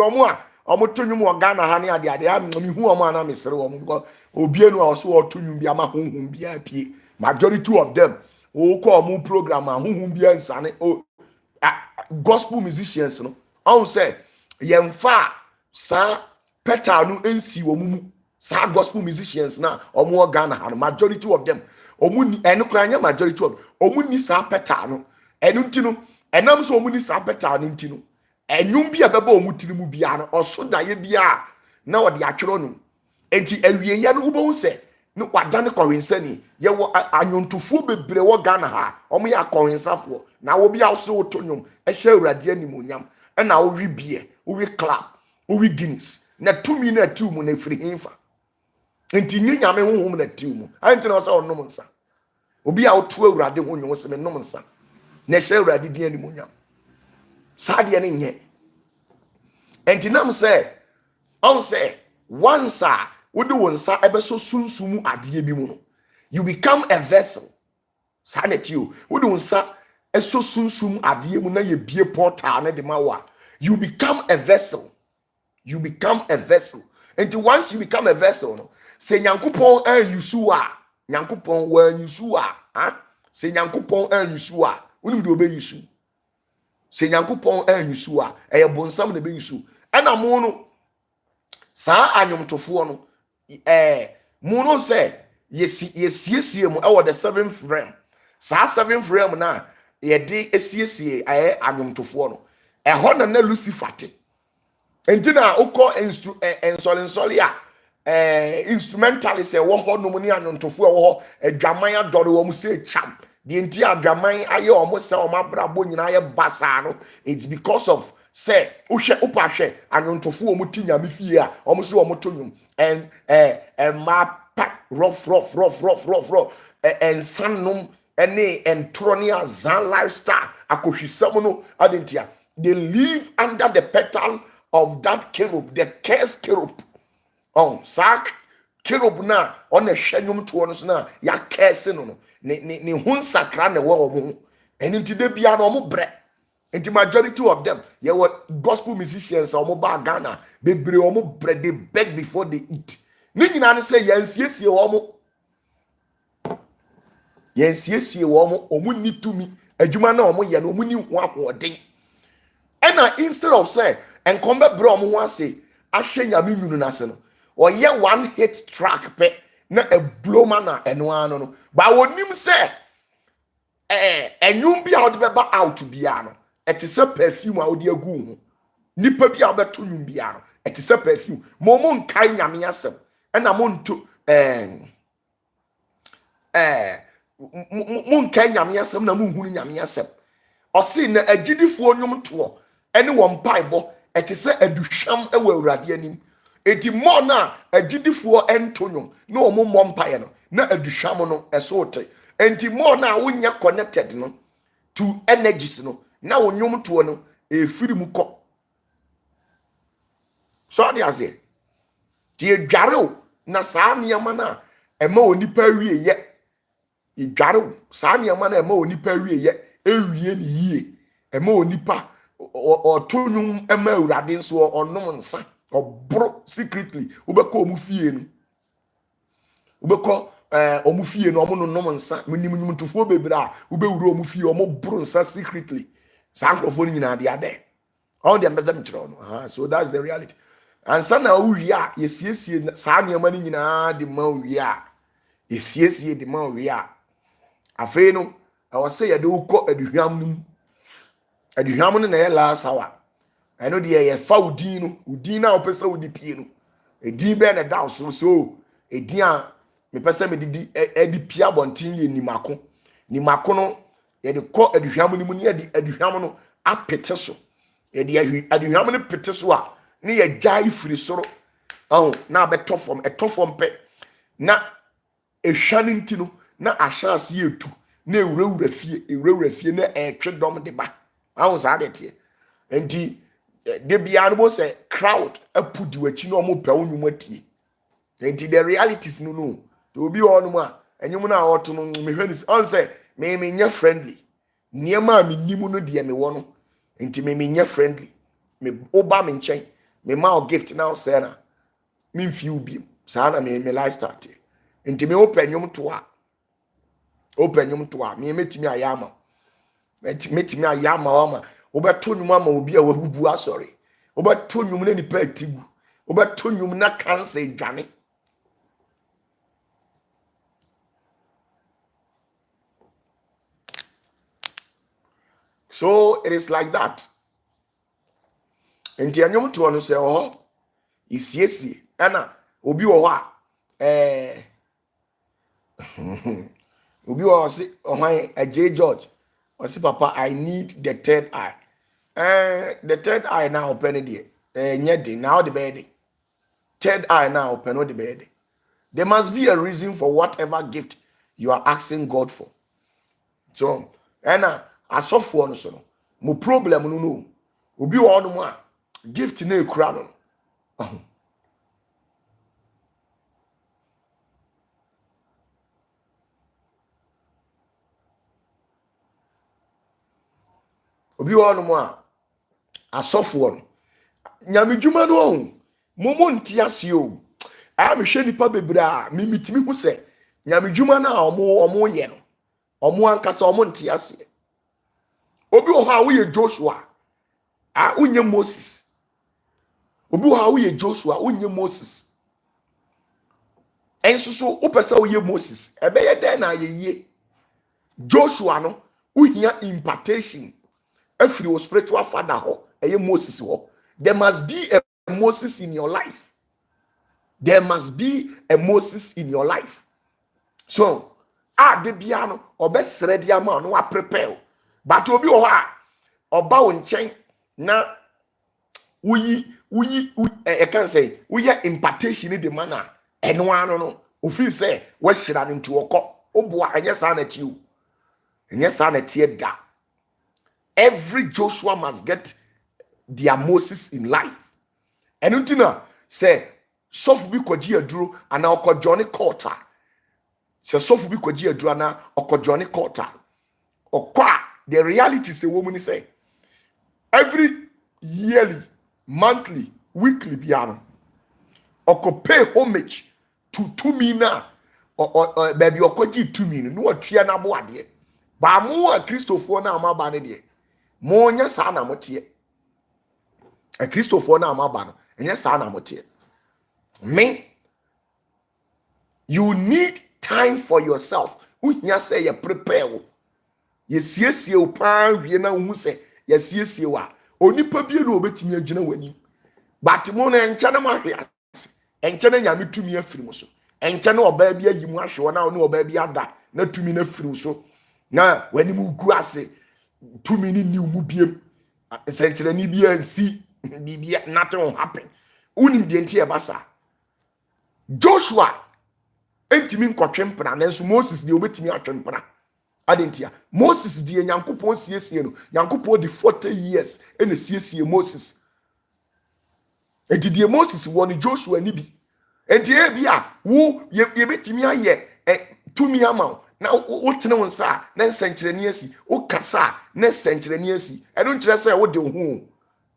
omo tonwum o Ghana ha ne ade a me hu omo ana mesere omo because obienu a so otonwum bi ama honhom bi apie majority of them o ko omo program a honhom bi ansane o gospel musicians no on say yemfa sa petal no ensi wo mu sa gospel musicians na omo Ghana ha majority of them omo ni eno kranya majority of omo ni sa petal no eno ntino enam so omo ni sa petal no ntino enwum bi abeba omo tirimu bia no oso da ye bia na wode atwero no enti awie ye no ubo se no wadane kɔhensani ye wo anyontofuo bebre wo Ghana ha omo ya kɔhensafo na wo bia so wotonyum ehye awurade animonyam na wo wi bie wo wi club wo wi Guinness na tumi na tiumu na firi himfa enti nyame honhom na tiumu anti na so onom nsa obi a woto awurade honhom se me nom nsa na ehye awurade di animonyam saade ne nye enti nam se on se once wo de wonsa ebeso sunsumu ade bi mu no you become a vessel sanity o wo de unsa eso sunsum ade mu na ye bie portal na de mawa. You become a vessel. You become a vessel. And once you become a vessel, no, say nyankopon yusu a, nyankopon wa yusu a, say nyankopon yusu a, wonu de obe yusu. Say nyankopon yusu a, eye bonsam na be yusu. Ana mo no saa anyomtofo no mo no say yesiesie mu e the seventh realm. Saa seventh realm na ye de esiesie anyomtofo no. Eho na Lucifer te. Entina ukọ ensolinsoli a instrumentalist e wo ho no mu ni anontofo e wo ho adwaman adore wo mu se cham de enti adwaman aye o mu se o mabrabo nyina aye basa no. It's because of say uhwe upahwe anontofo wo mu tinyame fie a o mu se o mu tonwum and ma pa rough ensanum ene entroni azan lifestyle akohwisam no adentia. They live under the petal of that cherub, the cursed cherub. Sak cherub na on a shenyum to us na ya curse no ni hun sakra na wo mo. And into the bia no mo bre. And the majority of them, yeah, what gospel musicians or mobile Ghana, they bre o mo bre, they beg before they eat. Ni nyina say yensiesie wo mo. Yensiesie wo mo, omu ni tumi, adwuma na omo ye no omu ni ho ahoden. And instead of say, and come back, bro, I say, I share yami nunase no. Or ye one hit track pe na a blow mana and one no. But when him say, and you be out beba out to biano. It is a perfume out the goon. Nipa be out to you biano. It is a perfume. Momon kind yami asem. And I'm on to mun kind yami asem na mun huni yami asem. Or see na a jidifo nyum to. Anyone Bible, it is a dusham a well radianim. Eti more na a gidifo entonum, no more mumpire, na a dushamono, a sort. Enti more na when you're connected no to energies no. Now when you to no a free muko. So I say, dear Jaro, na Sami Yamana, a mo nipa ye. Ye Jaro, Sami Yamana, a mo nipa ye, ye, a mo nipa. Or tonum ema urade so or no nsa or bro secretly ubeko omufie no ubeko omufie no omo no nsa minim ntufo bebra ubewuro omufie omo bro nsa secretly sankrofo nyina de ade all them bezem kiro no so that's the reality. And sana uwia yesiesie saa niam ni nyina de ma uwia yesiesie de ma uwia afei no I was say ya de ukọ aduhwam num aduhwam no na ye last hour. I know the ye fa udin na opese udi pie no edin be na da so edin a me pese me didi edi pia bontin ye nimako no ye de kọ aduhwam no mu ne ye de aduhwam no apete so ye de aduhwam no pete so a ne ye jai firi soro na etofom pe na ehwane ntino na ahyase etu na ewurawura fie na etwe dom de ba sa de tie enti de bia no say crowd apudi wachi no mo pa onwum atie enti the realities no to obi on mu a enyum na oto no me hwani on say me nya friendly niema me nimu no de me wo no enti me nya friendly me oba me nchen me ma o gift now say na me feel bi sa na me lifestyle tie enti me open nyum to a me metimi ayama metimi ayama wa ma obeto nwum ama obi a wabubu asori obeto nwum na nipa atigu obeto nwum na cancer dwane. So it is like that. Enti anyum to no say isiesie ana obi wo ho a obi wo say ohwan J George o say papa I need the third eye. The third eye now open it there. Now the bed. Third eye now open the bed. There must be a reason for whatever gift you are asking God for. So, as of for so no problem no. Obi one more gift na ekura no. obi ho no mo a asofo no nyame dwuma no on momo ntiase o a me hwe nipa bebra me mitimi hu se nyame dwuma na omo ye no omo ankasa omo ntiase obi ho a wo ye Joshua a unye Moses obi ho a wo ye Joshua unye Moses enso so opesa wo ye Moses ebe ye den na ye Joshua no uhia impartation afiri wo spiritual father ho eye Moses ho. There must be a Moses in your life. There must be a Moses in your life. So de bia no obesre dia ma no wa prepare but obi ho a oba wo nchen na wuyi I can say we impartation the manner eno ano no ofi say we hira no nti wokọ oboa enye sa na ti o enye sa na ti da. Every Joshua must get their Moses in life. And until say soft be kwaji aduro ana okọ Johnny Carter. Say soft be kwaji aduro ana okọ Johnny Carter. Okwa the reality say woman say every yearly, monthly, weekly piano okọ pay homage to 2 mina or baby okọ 2 mina no atria na bo ade. Ba mo a Christopher na amaba ne de. Mo nya sa na motie. A Christopher na amaba no. Nya sa na motie. Me, you need time for yourself. Unya say you prepare wo. Ye siesie wo pa wie na hu say ye siesie wa. Onipa bie no obetimi agina wani. But mo na enche na mahwe. Enche na nyame tumi afiri mo so. Enche na oba bia yi mu ahwe na no oba bia da na tumi na firi so. Na wani mu gu ase tumi ni mu biem. Enche ni bia nsi bibia nothing will happen. Unim de ntie basa. Joshua entimi nkotwempena nanso Moses de obetimi atwempena. Adentia Moses de Nyankopon siesie no Nyankopon de 40 years ene siesie Moses. Enti Moses won Joshua ni bi. Enti e bia wo ye betimi aye tumi ama na wo tene won sa na nsenkyereni asi wo kasa na nsenkyereni asi eno nkyere sa wo de ho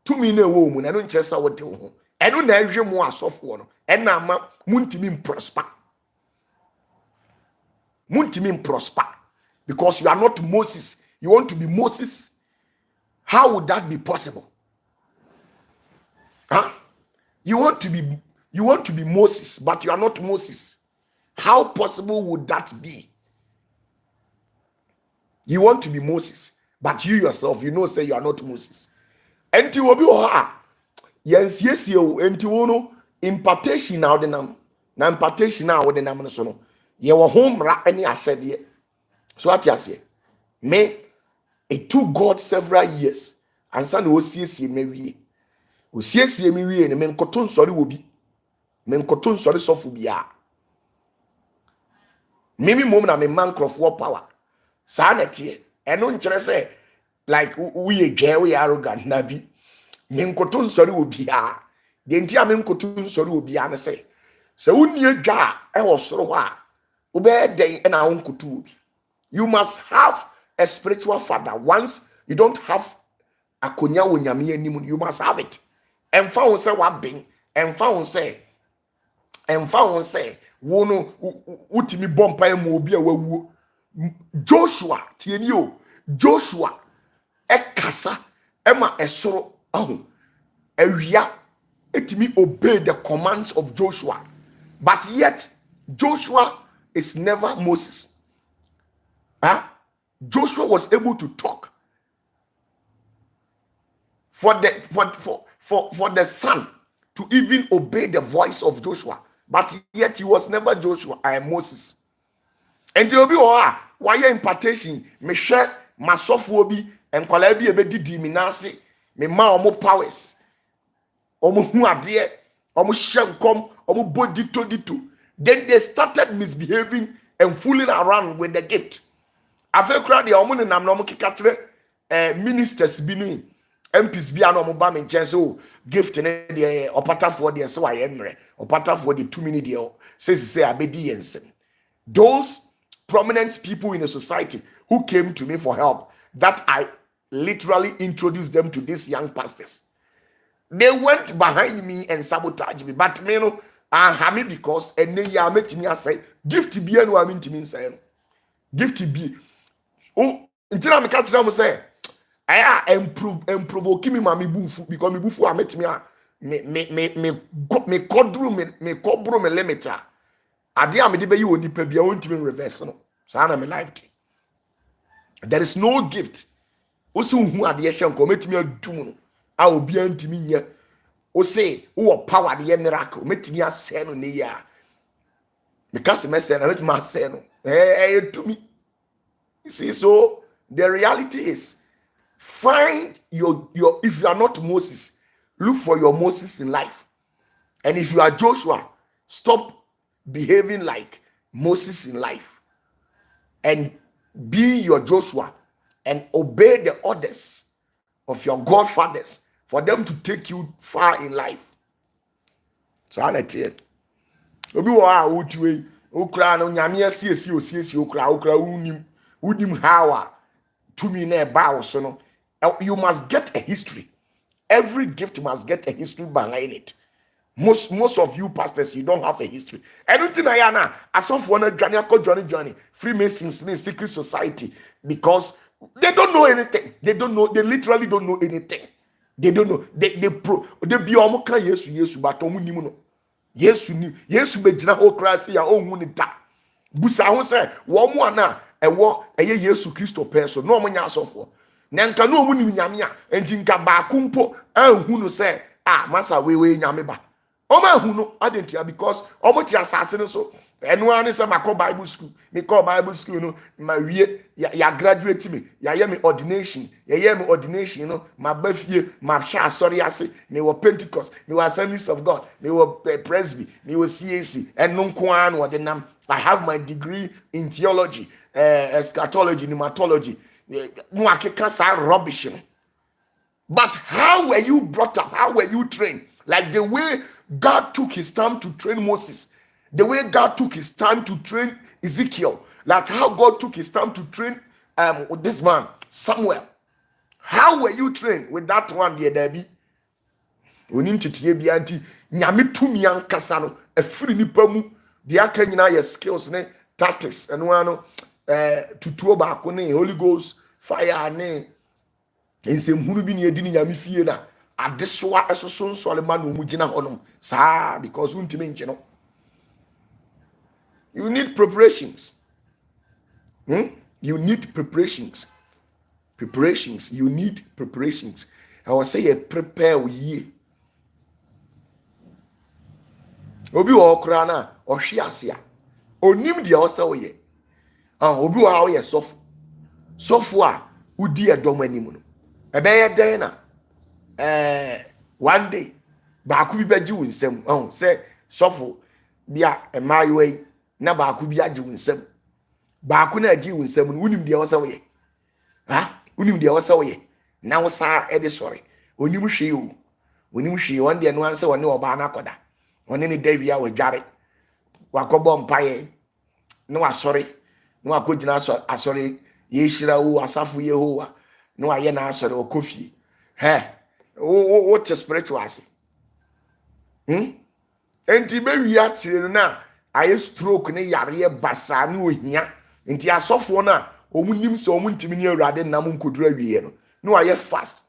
tumi na wo mu na eno nkyere sa wo de ho eno na ahwe mu asofo no ena ma muntimi prosper. Muntimi prosper because you are not Moses. You want to be Moses? How would that be possible? Huh? You want to be Moses, but you are not Moses. How possible would that be? You want to be Moses, but you yourself, you know, say you are not Moses. Enti obi o ha yensiesie o enti wo no impartation na odinam na impartation na odinam no so no ye wo homra ani ahwede. So what you say? Me, it took God several years and san o siesie me wie. O siesie me wie ne me nkoto nsori wo bi. Me nkoto nsori sofu bia. Mimi mom na me man crofo power. Sa na tie. Eno nkere say like we gay we arrogant na bi. Me nkoto nsori wo bia. De ntia me nkoto nsori wo bia ne say. Se wonni adwa e wo soro ho a wo be den e na wo nkoto wo bi. You must have a spiritual father. Once you don't have akonya wo nyame anim, you must have it. Emfa won say wa ben, emfa won say wo no utimi bompa emu obi a wawuo. Joshua tieni o. Joshua ekasa ema esoro ahu. Ewia etimi obey the commands of Joshua. But yet Joshua is never Moses. Joshua was able to talk for the son to even obey the voice of Joshua, but yet he was never Joshua. I am Moses. And you be why impartation me share masofo obi enkwala bi ebedidi mi nase me ma omo powers omo hu ade omo hyenkom omo bodito. Then they started misbehaving and fooling around with the gift. Afekra de omo ne nam no keka kire ministers bi ni MPs bi ano omo ba me nchen so gift ne de opatafuo de so aye mre opatafuo de 2 minutes de say abedi yensen. Those prominent people in the society who came to me for help that literally introduced them to these young pastors. They went behind me and sabotaged me. But me no, I me because and then ya met me say gift be and I mean to me say gift be. Oh, until I catch them say I improve me mami bufu because me bufu I met me kodru me kobro me limiter. Ade am de be you oni pa bia won't me reverse no. So na me life. There is no gift. Osi hu ade hye nko metimi adum no. A obi antimi nya. O say wo power de miracle metimi asɛ no ne ya. Because me say na metimi asɛ no. To me. You see, so the reality is find your if you are not Moses, look for your Moses in life. And if you are Joshua, stop behaving like Moses in life and be your Joshua and obey the orders of your godfathers for them to take you far in life. So I let you. Obi wa utwe okra no nyame asiesi osiesi okra unim how to me na ba so no. You must get a history. Every gift must get a history behind it. Most of you pastors, you don't have a history. I don't think I am now. As of one Johnny, Freemasons in secret society, because they don't know anything. They don't know. They literally don't know anything. They don't know. They be omuka Yesu, but omu no. Yesu be jina ho krasi ya omu ni da. Busa ho say wo mu ana ewo eye Yesu Kristo person. No omu nya asofo. Na nka no omu ni nyame a enti nka ba kumpo anhu no say masa we nyame ba. Oma hu no adentia because omo ti asase no so eno ani say makọ Bible school me call Bible school no ma wie ya graduate me ya ye me ordination you know ma bafie ma sha asori ase me wo Pentecost me wo Assemblies of God me wo Presby me wo CAC eno nko an wo de nam. I have my degree in theology, eschatology, pneumatology. No akeka sa rubbish. But how were you brought up? How were you trained? Like the way God took his time to train Moses, the way God took his time to train Ezekiel, like how God took his time to train this man, Samuel. How were you trained with that one, dear Debbie? Onim titiye bi anti nyame tumi ankasa no afiri nipa mu de aka nyina ye skills ne tactics eno ano tutuo ba ko ne Holy Ghost fire ne ensem hunu bi ne edi ni nyame fie na adesoa esoso nsole ma no mu gina honom saa because untimi nche no. You need preparations. You need preparations. You need preparations. I will say prepare ye. Obi wo kra na ohwe ase a onim de o se wo ye obi wo ye sofo a udi edom anim no ebe ye den na one day ba ku bi baji wo nsam say sofo bia emayiwe na ba ku bi agi wo nsam ba ku na agi wo nsam no unim de o se wo ye unim de o se wo ye na wo sa e de sori onim hwe o onim hwe won de no anse woni oba na koda woni ni David wa dware wakobo mpaye no asori no akogina asori ye hira wo asafo Yehowa no aye na asori okofie what is spiritual ase enti be wi atire na aye stroke ne yare basa na ohia enti asofo na omunim se omuntimi ni awurade nam nkodura wie no aye fast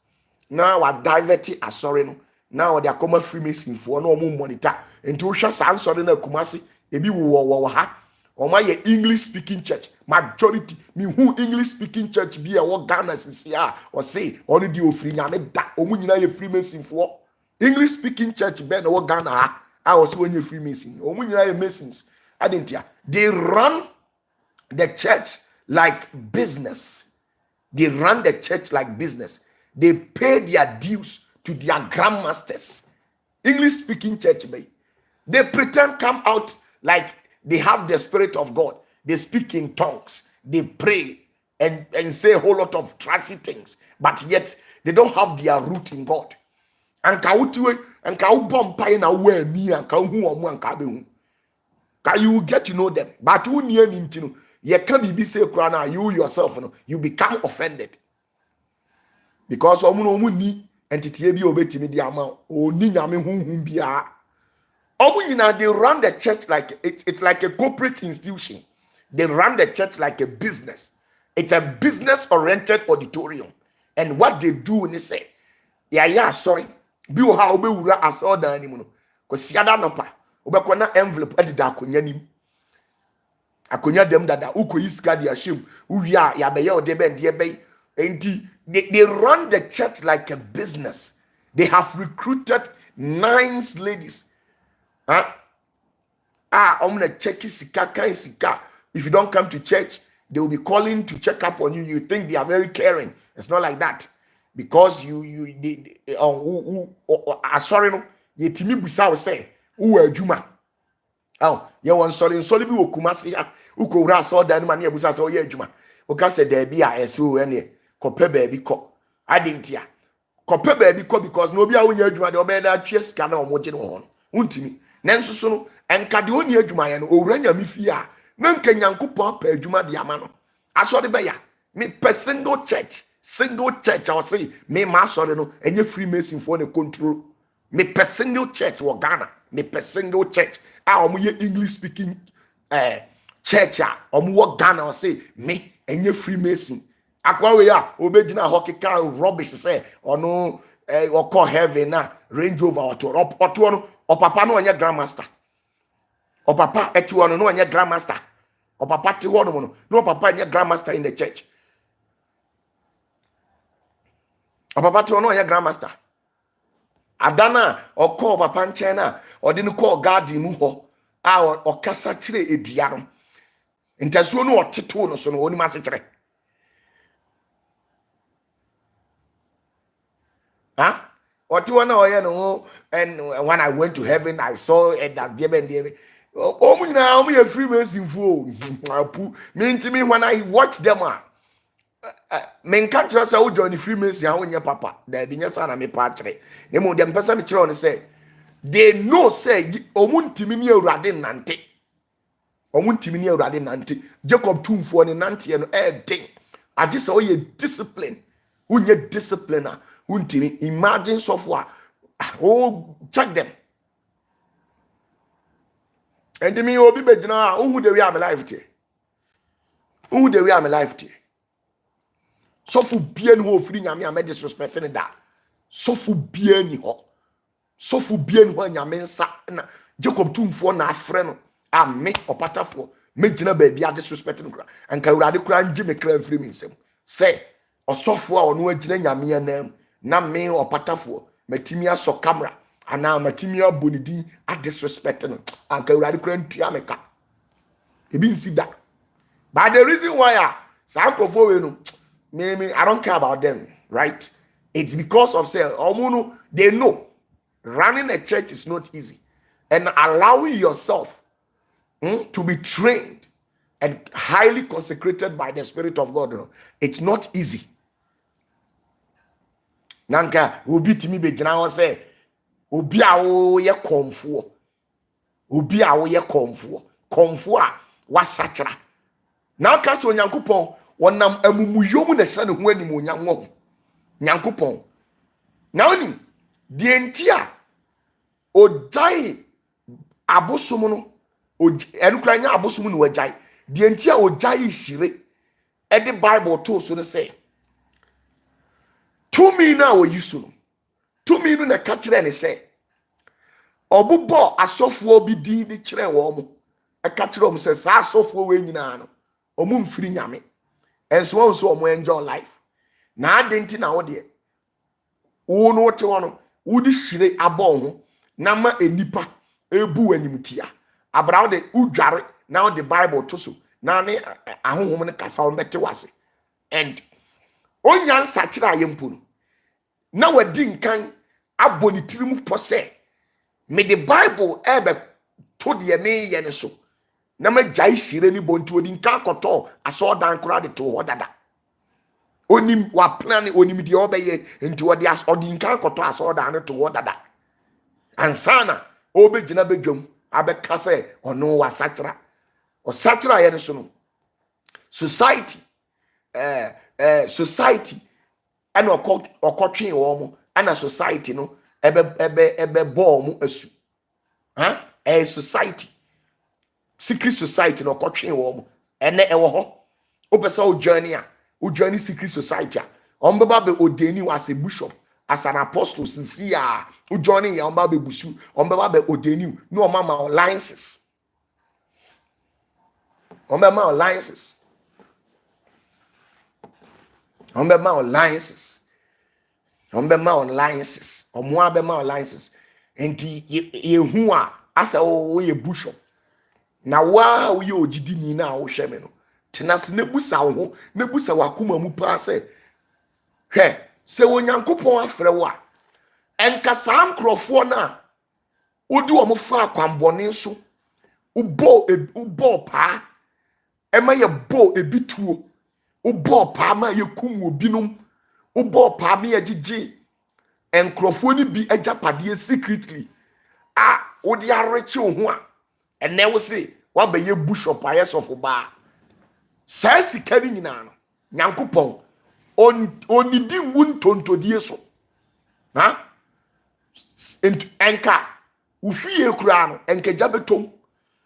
na wa divert asori no na o de akoma Freemason fo na omu monitor enti wo hwa sa ansori na kumase ebi wo ha o ma ye English speaking church majority me who English speaking church bi e wo Ghana sisi a o say oni di ofiri nyame da omu nyina ye Freemason fo English speaking church be na wo Ghana ha a o say onye Freemason omu nyina ye Masons adentia. They run the church like business. They run the church like business. They pay their dues to their grandmasters. English speaking church be they pretend come out like they have the Spirit of God. They speak in tongues. They pray and say a whole lot of trashy things. But yet, they don't have their root in God. And you will get to know them. But you can be say you yourself, you become offended. because omu ni entity bi obetimi di ama oni nyame hunhun bia. They run the church like it's like a corporate institution. They run the church like a business. It's a business-oriented auditorium. And what they do, they say, yeah, sorry. Be how obe wura asoda animu no. Ko siada no pa. Obekona envelope edida akonya nim. Akonya dem dada ukoyi sika dia shem. Uwia ya beye ode ben de bey. Enti they run the church like a business. They have recruited nice ladies. Huh? Omna cheki sika kan sika. If you don't come to church, they will be calling to check up on you. You think they are very caring. It's not like that. Because sorry no, ye timi busa we say, who adwuma. Ye won sorry bi wo Kumasi ha. Uko wura so dan ma na busa so ye adwuma. Oka say there be a so ene kope baabi ko. Adintia. Kope baabi ko because no bi a wonya adwuma de obe da twe sika na omoje no ho. Untimi. Nanso so no enka de oni adwuma ye no owura nyame fi a na nka Nyankopon pa adwuma de ama no. Aso de be ya. Me per single church I'll say me ma sorry no enye Freemason for the control. Me per single church wo Ghana. Me per single church omo ye English speaking church omo wo Ghana I'll say me enye Freemason. Akwa we ya obegina hockey car rubbish say ono call heaven na Range Rover oto no opapa no onye grandmaster. Opapa etiwo no onye grandmaster. Opapa ti wo no papa enye grandmaster in the church. Papa to no grandmaster. Adana or call papa nchena or didn't call garden mu ho or kasa chire edua no. Intasuo no oteto no so no oni masechire. Huh? What you wanna no and when I went to heaven I saw that given oh mu a Freemason fool. Me when I watch them men can't trust how Johnny Freemason how your papa. There be yes and me patre. Nemo them person me chiro say they know say omuntimi ni awurade nante. Omuntimi ni awurade nante. Jacob tumfo ni nante no den. Ade say oye discipline. Unye discipliner. Untimi imagine software. Oh check them. And me obi bejina who the way am life tie. Who the way am life tie. So for bien ho free nyame am disrespecting that. So for bien ho. So for bien ho nyame nsa na Jacob tumfo na afre no ame opatafuo me gina ba bia disrespecting kra. Anka urade kra nje me kra free me nsem. Say osofo a ono agina nyame anam na me opatafuo matimi aso camera ana matimi abonidi a disrespecting anka urade kra ntua me ka. Ebi nsi da. But the reason why some profo we no maybe I don't care about them, right? It's because of say they know running a church is not easy, and allowing yourself to be trained and highly consecrated by the Spirit of God, it's not easy. Nanka obi timi be jina say obi a wo ye komfo, obi a wo ye komfo a wasachara. Now ka so Nyankopon wonam amumuyom na hye ne ho anim onyanwo Nyankopon na oni de entia ojai abosom no enukra nya abosom no wajai de entia ojai hire e de Bible to so no say to me na o yisu no to me no na ka kire ne say obubo asofo bi di de kire wo mo e ka kire mo say sa asofo we nyina no omu mfiri nyame. And so enjoy life. Na adenti na wo de. Wo no wote wono, wo di hire abon ho, na ma enipa ebu animtia. Abra wo de udware na wo de Bible to so. Na ne ahohom ne kasa wo mete wase. And onya nsa kire ayempo no. Na wadi nkan aboni tirimu pose. Me the Bible ebe to de me ye ne so. Na ma jai hire ni bontu odi nka koto aso dan kura de to hodada. Onim wa plan onim de obeye nti odi odi nka koto aso dan to hodada. Ansana obegina bedwam abeka se ono wa sachra. O sachra ye ne so no. Society society and okotwe wo and a society no ebe ball asu a society secret society no okotwe wo ene ewo ho opesa o journey secret society ombeba be odeni as a bishop as an apostle sincere o journey ya ombeba be busu ombeba be odeni no o mama alliances ombeba alliances omo abema alliances enti yehu a asa wo ye bishop na wa wo ye ogidini na wo hweme no tenase nebusa wo nebusa wakoma mu pa se hwe se wonyankopon afre wo a enka sam krofo na odi wo mo fa akwambone so ubo pa ema ye bo ebituo ubo pa ma ye kum obinom ubo pa me agigi enkrofo ni bi agapade secretly odi areche ho a ene wo se wa be ye bishop ayes of ba sa sika ni nyina no nyankopon onidi ntontodie so enka ufie kura no enka jabetom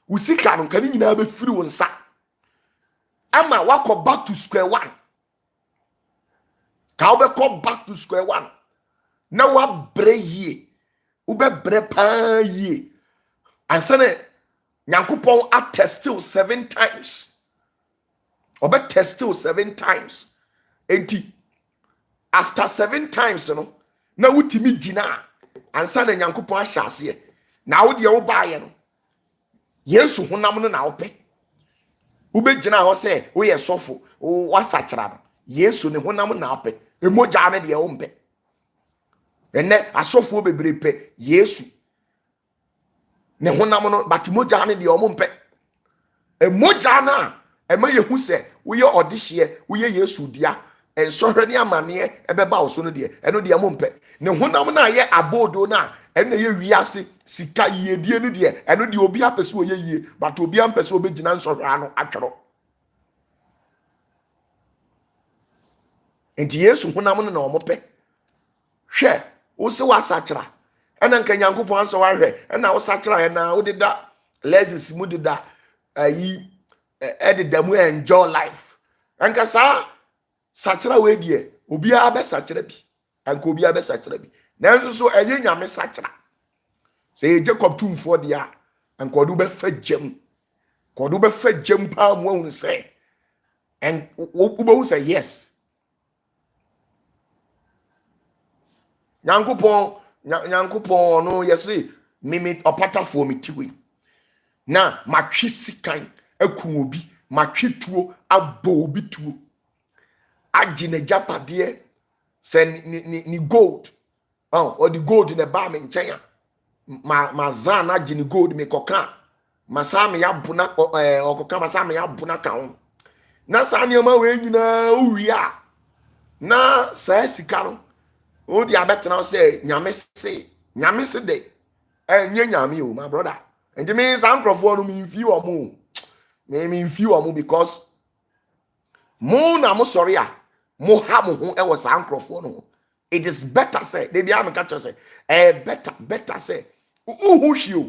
usika no kan nyina be firi won sa ama wako back to square one ka obe come back to square one na wa bre yie ube bre pa yie ansane nyankopon attestil 7 times obe testil 7 times enti after 7 times no na wutimi gina ansane nyankopon ahyase na wo de wo baaye no yesu honam no na wo pe ube gina ho se wo ye sofo wo wasachara no yesu ne honam na wo pe emoja ne de wo mpe ene asofo bebre pe yesu ne honam no batimoja ne de wo mpe emoja na ema yehu se wo ye odihye wo ye yesu dia ensohwe ne amane ebeba wo so no de eno de mo mpe ne honam na ye abodo na ene ye wiase sika yedie no de eno de obi apese wo ye yie but obi ampese obegina nsohwe ano atwero enti yesu honam no na omope hwe wo se wasachira ena nka nyankopon anso wa hwe ena wo sachira na wo deda lezis mu deda ayi ededa mu enjoy life anka sa sachira we die obi a be sachira bi anka obi a be sachira bi nanso so eye nyame sachira se Jacob tumfo dia anka odu be fagem ko odu be fagem pa mu ahun se en wo be say yes nyankopon no yesi mimi opatafuo mitiwe na matwe sikan akun obi matwe tuo abo obi tuo agine japade se ni gold or the gold in the bar me nchen ma zan agine gold me koka masame ya buna okoka masame ya buna kan na sa nioma we nyina uwia na sa sika no o di abetena say nyame se de enye nyame o my brother and me some profo no me mfi o mo me mfi o mo because mo na mo sorry a mo ha mo ho e wo some profo no it is better say they be am catch say better say hu hwi o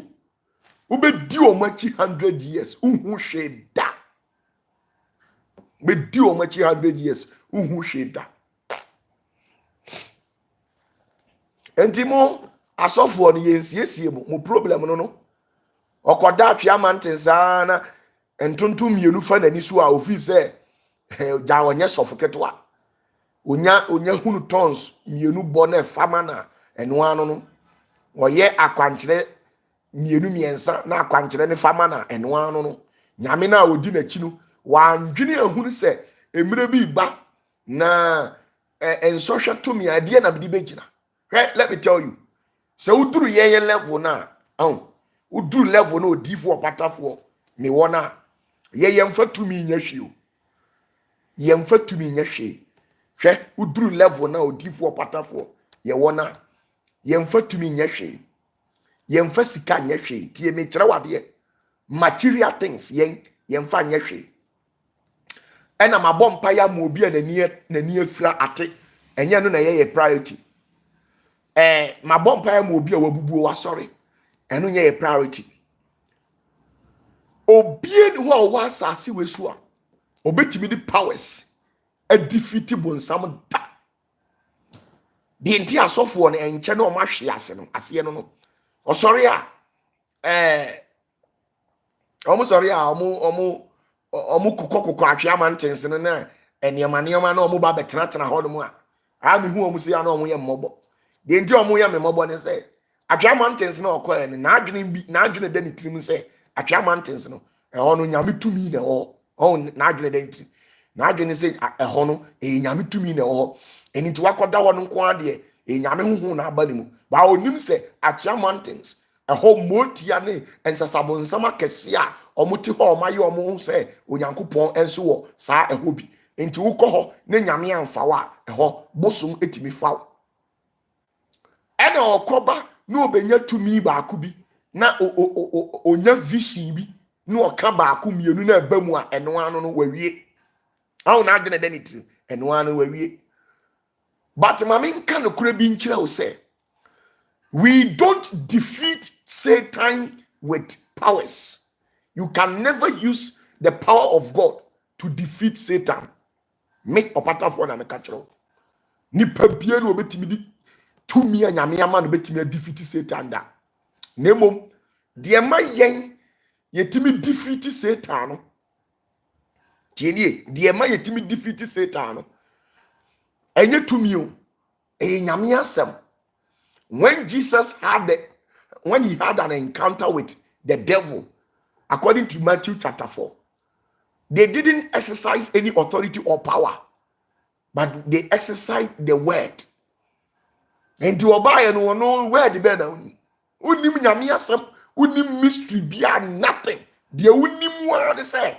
wo be di o machi 100 years hu hwe da be di o machi 100 years hu hwe da enti mo asofo no yensiesie mo problem no okoda atwa mantensa na entontom mienu fa nani so a ofi se ja wonye sofo ketwa onya hunu tons mienu bo na fama na eno anu no oye akwankyere mienu miensa na akwankyere ne fama na eno anu no nyame na odi na chi no wandwene ahunu se emire bi ba na ensosha to mi ade na mdi begina. Let me tell you. So uduru ye level na uduru level na odifo opatafuo me wona ye mfa tumi nya hwe o ye mfa tumi nya hwe hwe uduru level na odifo opatafuo ye wona ye mfa tumi nya hwe ye mfa sika nya hwe tie me kire wade material things ye mfa nya hwe ena mabompa ya ma obi na ni afira ate enya no na ye priority ma bompa ma obi a wabubuo wa sorry eno nye priority obie ni ho a wa asase wesu a obetimi di powers a defeat bonsam da di enti asofo no enche na o ma hwe ase no ase no osori a omo sorry a omo kokoko atwe mountains no na eniema na omo ba betena ho no mu a me hu omo se ya na omo ye mmobo di enti omo ye mmobo ne se atwe mountains na okoye ne na adwene da ni tirim se atwe mountains no ho no nyame tumi na ho na adwene da ni tirim na adwene se ho no nyame tumi na ho eni ti wakoda ho no nko ade nyame huhu na aba ne mu ba onim se atwe mountains ho motia ne ensasabo nsama kese a omuti ho omaye omo se onyankopon enso wo saa eho bi enti wukọ ho ne nyame amfa wa eho bosom etimi faw ena okoba na obenya tumi ba ko bi na onya vision bi na oka ba ko mienu na aba mu a eno ano no wawie awu na adene danitri eno ano wawie but mama nka no kura bi nkira wo se we don't defeat Satan with powers. You can never use the power of God to defeat Satan. Make OPATAFUOR na mekachiro. Ni pabie no obetimi di tumi anyame ama no betimi defeat Satan da. Nemom de ma yen yetimi defeat Satan no. Tienie de ma yetimi defeat Satan no. Enye tumi o. Nyame asem. When he had an encounter with the devil, according to Matthew chapter 4, they didn't exercise any authority or power, but they exercised the word. And to obey no word be na unim nyame asem, unim mystery bia nothing. The unim word say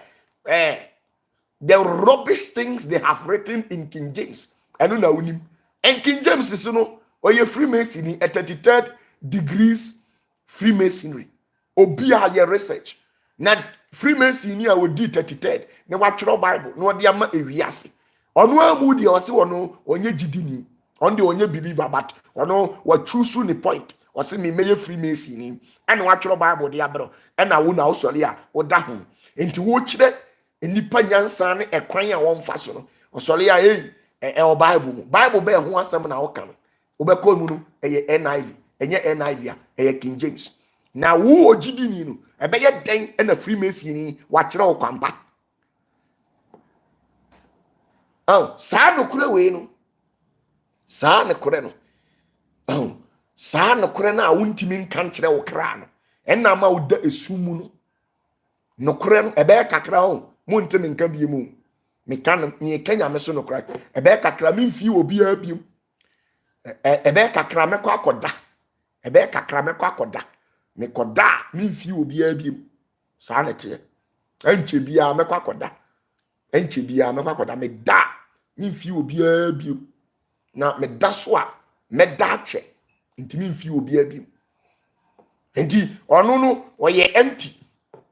the rubbish things they have written in King James. I know na unim. And King James is or your Freemasonry at 33rd degrees Freemasonry. Obi a your research. Na Freemasonry a would do 33rd. Na watchro Bible. No dia ma ewiase. Ono amu dia ose wono onye gidini. On the onye believer but ono wa choose ni point. Ose me meye Freemasonry. And watchro Bible dia bro. And na wo na osori a wo da ho. Enti wo kire enipa nyansa ne ekwan a won fa so no. Osori a o Bible be ho asem na wo kan. Obeko mu no eye NIV enye NIV a eye King James na wo ogidini no ebe ye den na Freemasonry wa kire wo kwampa saa no kure we no saa no kure no saa no kure na wontimi nkan kire wo kra no enna ma wo da esumu no kure no ebe kakra ho montimi nkan bie mu me kan me kenya me so no kra ebe kakra me mfi obi a biem ebe kakra mekọ akoda ebe kakra mekọ akoda mekoda mimfi obi abiem saa nete enche bia mekọ akoda enche bia mekọ akoda meda mimfi obi abiem na meda so a meda che nti mimfi obi abiem nti onu no oye empty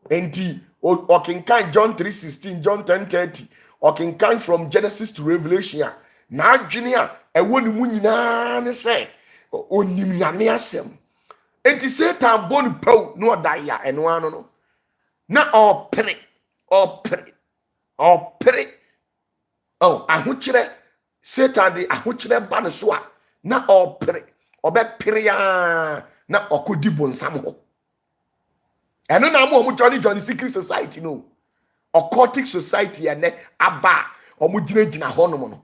nti okinkan John 3:16 John 10:30 okinkan from Genesis to Revelation na adwene a ewo ni mu nyina ne se onim nyame asem enti Satan bon pau no odaya eno ano no na opere ahokyere Satan de ahokyere ba ne so a na opere obepere ya na okodi bonsam ho eno na mo Johnny secret society no occultic society ene aba omo gina ho no no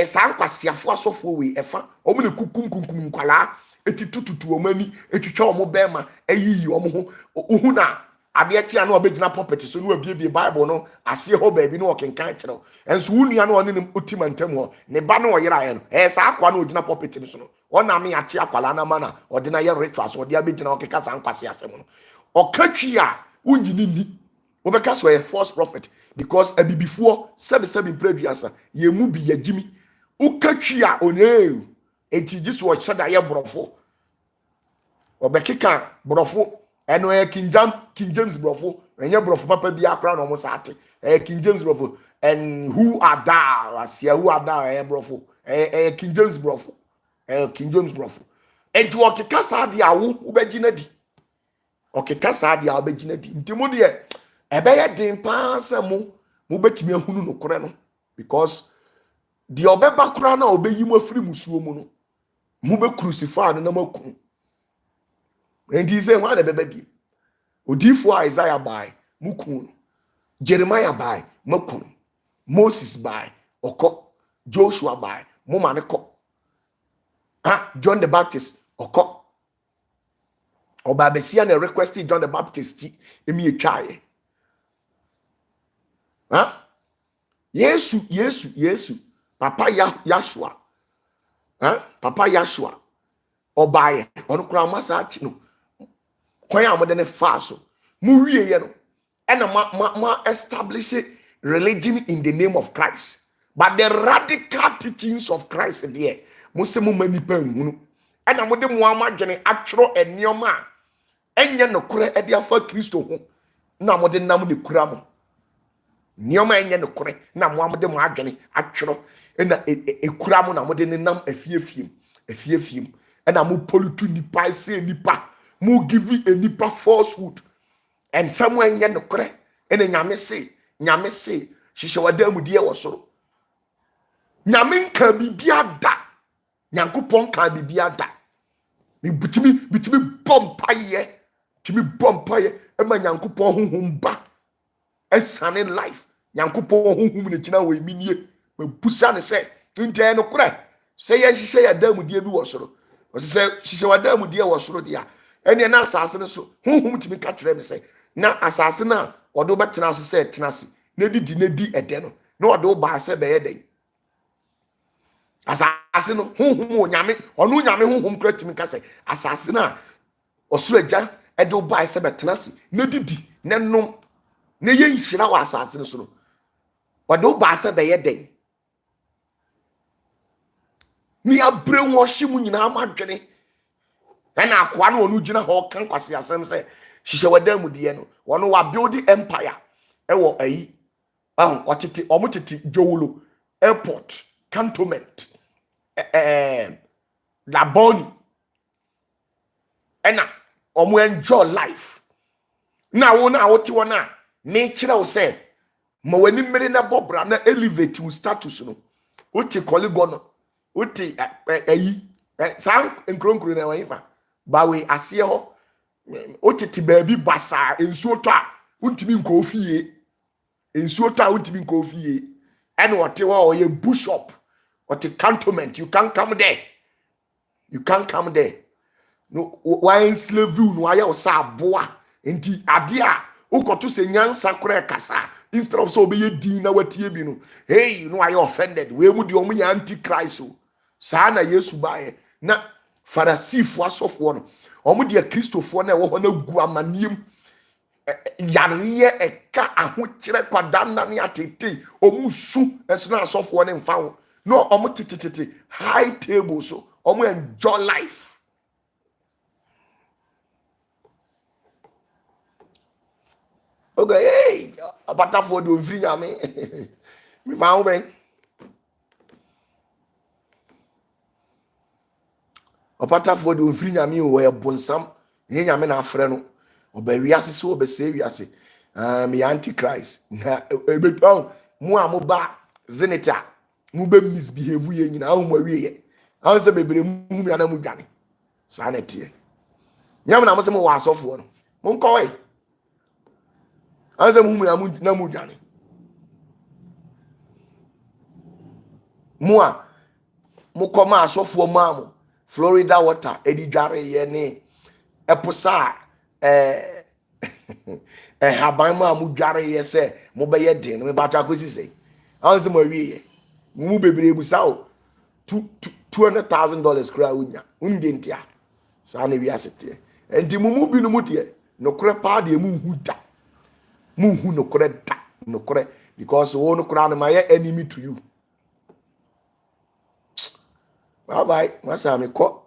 san kwasiafo asofo we efa omo ne kukum nkwala etitututu omani etwitwa omo bema eyiyi omo ho ohu na ade tia na obegina puppet so no abie Bible no ase ho baabi no okenkan kyerɛ enso wunua no one ne otimantam ho ne ba no oyera ye no saa akwa no ogina puppet no so no ona me achi akwala na mana ode na ye rituals ode abegina okeka san kwase asem no okatwi a unyini ni obeka so ye false prophet because abibifuo sebi preduasa ye mu bi yagimi ukatwi a one enti jisu wo hyeda ye brofo obekeka brofo eno e King James brofo enye brofo papa bi akra no mo saate King James brofo and who are thou asia who are thou brofo King James brofo King James brofo enti okeka saa de awo ubegina di okeka saa de awo begina di nti mo de ebeye den pa se mo betimi ahunu no kore no because the obeba kura na obeyi mo afiri musuo mu no mo be crucify no na makunu enti say wan na beba bi odifo Isaiah by mukunu Jeremiah by makunu Moses by oko Joshua by mo mane ko John the Baptist oko oba besia na requested John the Baptist emi etwae Yesu Papa Yashua Papa Yashua obaye onu kura masa ati no kwan amode ne fa so mu wie ye no ena ma establish religion in the name of Christ, but the radical teachings of Christ there mose mu manipa nhunu ena mode mu amadwene atworo enioma enye no kure ede afa Kristo ho na mode nam ne kura mo nioma enye no kure na mo amode mu adwene atworo ena ekura mo na mode ne nam afiefiem ena mo pollute nipa say nipa mo give a nipa falsehood and someone enye no kure ena nyame say hihye wadam die wo soro nyame nka bibia da nyankopon ka bibia da mi bitimi bompaye ema nyankopon honhom ba esane life nyankopon honhom ne gina we minie me busa ne se nte no kure se ye hihye yadam die bi wo soro o se hihye wadam die wo soro dia ene na asase ne so honhom timi ka kire me se na asase na odo betena so se tenase na di ede no na odo ba se be yeden asase no honhom onyame onu nyame honhom kra timi ka se asase na osoro agya edo ba se be tenase na di na nom na ye nhira wa asase no so no odo ba se be yeden ni abre wo mu nyina amadwene na akwa na onu gina ho kan kwase asem se hihye wadam die no wono wa build empire ewo ayi otete omotete Jowolo airport cantonment Laboni ena omo enjoy life na wote wona me kire wo se ma wani mmere na bobra na elevate wo status no wote koligo no wote ayi san nkronkro na wanfa bawe ase ho otete baabi basa ensuo to a untimi nko fie ensuo to a untimi nko fie and wote wo ye bishop wote cantonment you can't come there no why slave you no aye osa aboa enti ade a ukoto se nyansa kora kasa instead of so be ye din na watie bi no hey no aye offended we mu de omu ya antichrist o sa na Yesu bae na Pharisee asofo no omu de Kristofo na wo ho na gu amaniem yariye eka ahokyere kwadana ne atete omu su eso na asofo ne mfa ho no omu titititi high table so omu enjoy life okay hey OPATAFUOR do free nyame mi fa ho ben OPATAFUOR do free nyame o e bonsam ye nyame na afre no oba wiase so oba se wiase me antichrist na ebeton mu amoba zenita mu be misbehave ye nyina ahụ mawie ye ahụ se bebere mu ya na mu dwane sa na tie nyame na mo se mo wa asofo no mo nkowe ahụ se mu ya na mu dwane mu a mo koma asofo maamo Florida water edi dware ye ne eposa haban ma mu dware ye se mo be ye den me ba ta kosi se ahụ se mo wie ye mu bebere busa o $200,000 kra unya unde ntia sa na wi asete enti mu bi no mu de no kre pa de mu hu no kre because wo no kra no ma ye enemy to you bye bye masa me ko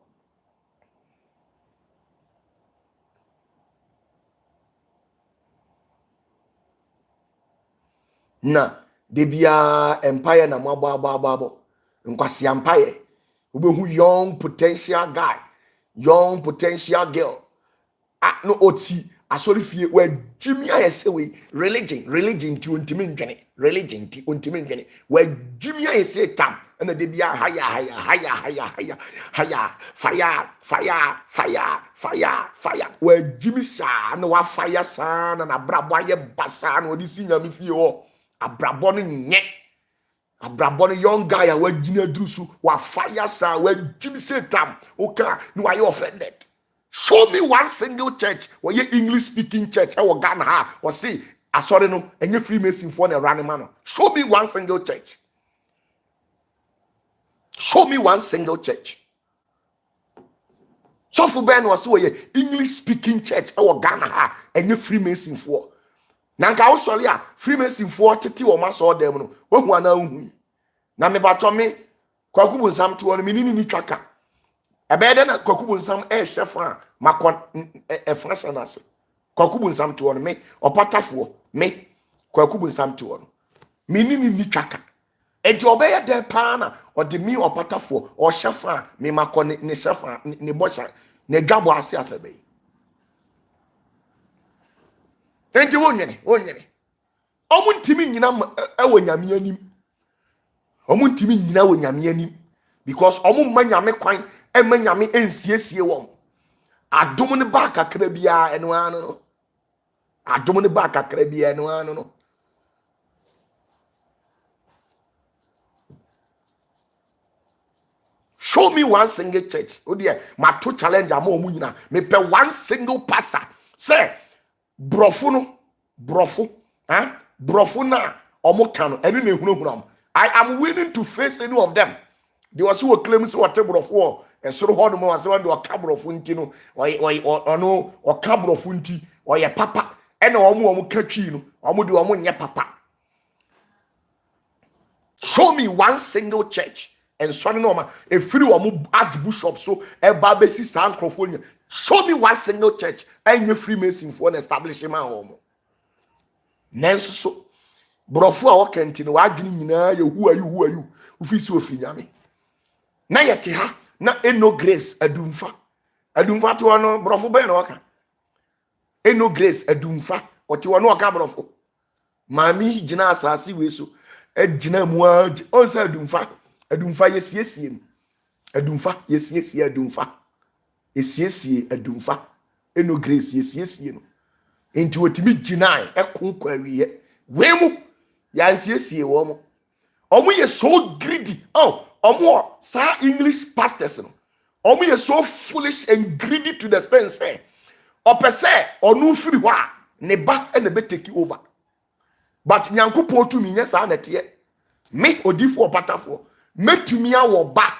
na de bia empire na mo aba nkwasi ampaye obehu young potential guy, young potential girl. No oti asori fie we jimi ayese we religion ti ontimi ndwene, religion ti ontimi ndwene we jimi ayese tam na de bia haya fire we jimi sa na wa fire sa na brabo aye basa na odi si nyame fie ho abrabo no nye abrabo no young guy a wa gina drusu wa fire sa we jimi se tam oka no wa you offended. Show me one single church where you English speaking church I will Ghana ha or see sorry no any Freemason for a running man. Show me one single church. Show me one single church. So for Ben was where English speaking church I will Ghana ha any Freemason for. Nanka also ya Freemason for titi o maso or them no. When one na me batomi kwakubu nsam to on minini ni twaka. Ebede na kwakubu nsam chef makon freshness kwakubu nsam to on me opatafuo me kwakubu nsam to on minini ni twaka enti obeye de pa na ode mi opatafuo o chef me makon ne chef ne bosha ne dwabo ase asebe enti wonwene omuntimi nyina ewo nyame anim omuntimi nyina wo nyame anim because omu manyame kwan emanyame ensiesie wom adom ne ba kakra bia eno anu no adom ne ba kakra bia eno anu no show me one single church odi my two challenge am omu nyina me pe one single pastor say brofo na omo kan enu na ehunahunam I am willing to face any of them. There was who claims what table of war and so on was one or cabro funtino or no or cabro funti or your papa and omu catchino or mudu omu ya papa. Show me one single church and so no a free omu archbishop so a babesi san crofone. Show me one single church and you Freemason for an establishment home. Nanso so brofo a wakenti no wadwene nyina ye who are you ufisi ofinyame na yete ha na eno grace adumfa to no brofo be na waka eno grace adumfa oti wono waka brofo mami gina asase we so agina mu on sa adumfa yesiesie adumfa yesiesie adumfa eno grace yesiesie no enti wotimi gina ekonkwa wiye wemu ya nsiesie wo mo omo ye so greedy omo sa English pastors no omo ye so foolish and greedy to the extent say opese onu firi ho a ne ba e na be take over but nyankopon to mi nya sa na te me odifo opatafo metumi awo ba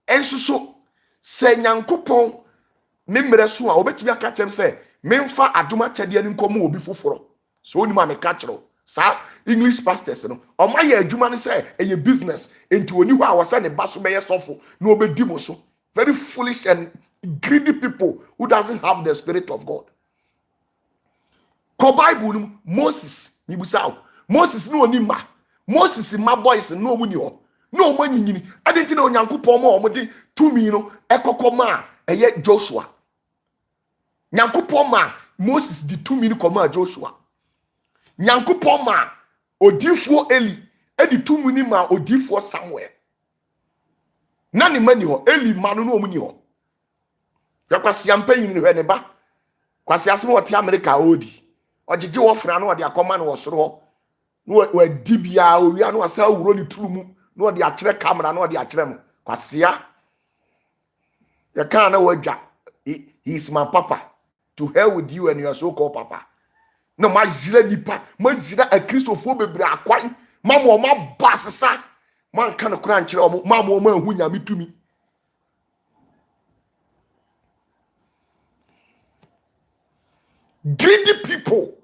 enso so se nyankopon memre so a obetumi aka chem say memfa adoma chade ani nkomo obi foforo so oni ma me ka kiro sa English pastors no oma ye adwuma ne say eye business enti oni ho a wo say ne baso be yesofo na obedi mo so very foolish and greedy people who doesn't have the spirit of God. Ko Bible Moses mibusaw Moses no oni ma Moses ma boys no omuni ho no omanyini adenti na onyankopon ma omode tumi no ekokoma eye Joshua nyankopon ma Moses di tumi no koma Joshua nyankopon ma odifo Eli edi tumi ni ma odifo Samuel na ne mani ho Eli ma no omuni ho yakwasi ampanyin ne ba kwasi asem wote America odi ogege wo fra no ode akoma no wosoro ho no wa dibia owia no asa wuro ni turumu no ode akere camera no ode akere mu kwasia ya kan na wadwa he is my papa. To hell with you and your so-called papa. No, my jira nipa, my jira a Christopher bebre akwan, mama ma basasa, man kana kura nchira mama ma hu nyame tumi. Greedy people,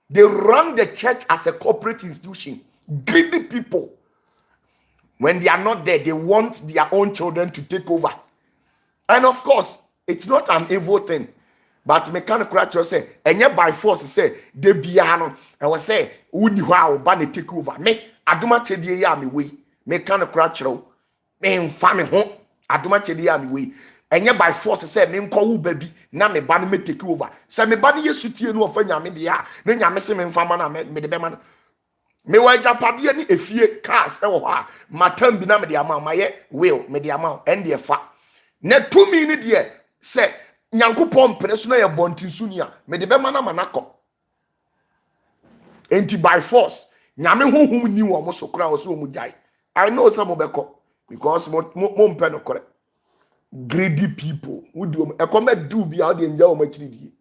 they run the church as a corporate institution. Greedy people, when they are not there, they want their own children to take over. And of course, it's not an evil thing. But me can crack say, and yet by force say, de biano, and was say, wouldn't you have ban take over me? I do not tell you, me way, me kan kra kyerɛw me mfa me ho adoma kyedi am we enye by force say me nkɔ wo ba bi na me ba no me take over say me ba no yesu tie no ofa nyame de a na nyame se me mfa ma na me de be ma no me wa japade ni efie cars e wo ha matam bi na me de ama ma ye will me de ama en de fa na tumi ni de say nyankopɔn mpene so na ye bontinsu ni a me de be ma na manakɔ enti by force nyame honhom ni wo mo so kra wo so mo jai I know some obeko because mo mpe no kore greedy people who do e come do bi how dey nja wo machiri die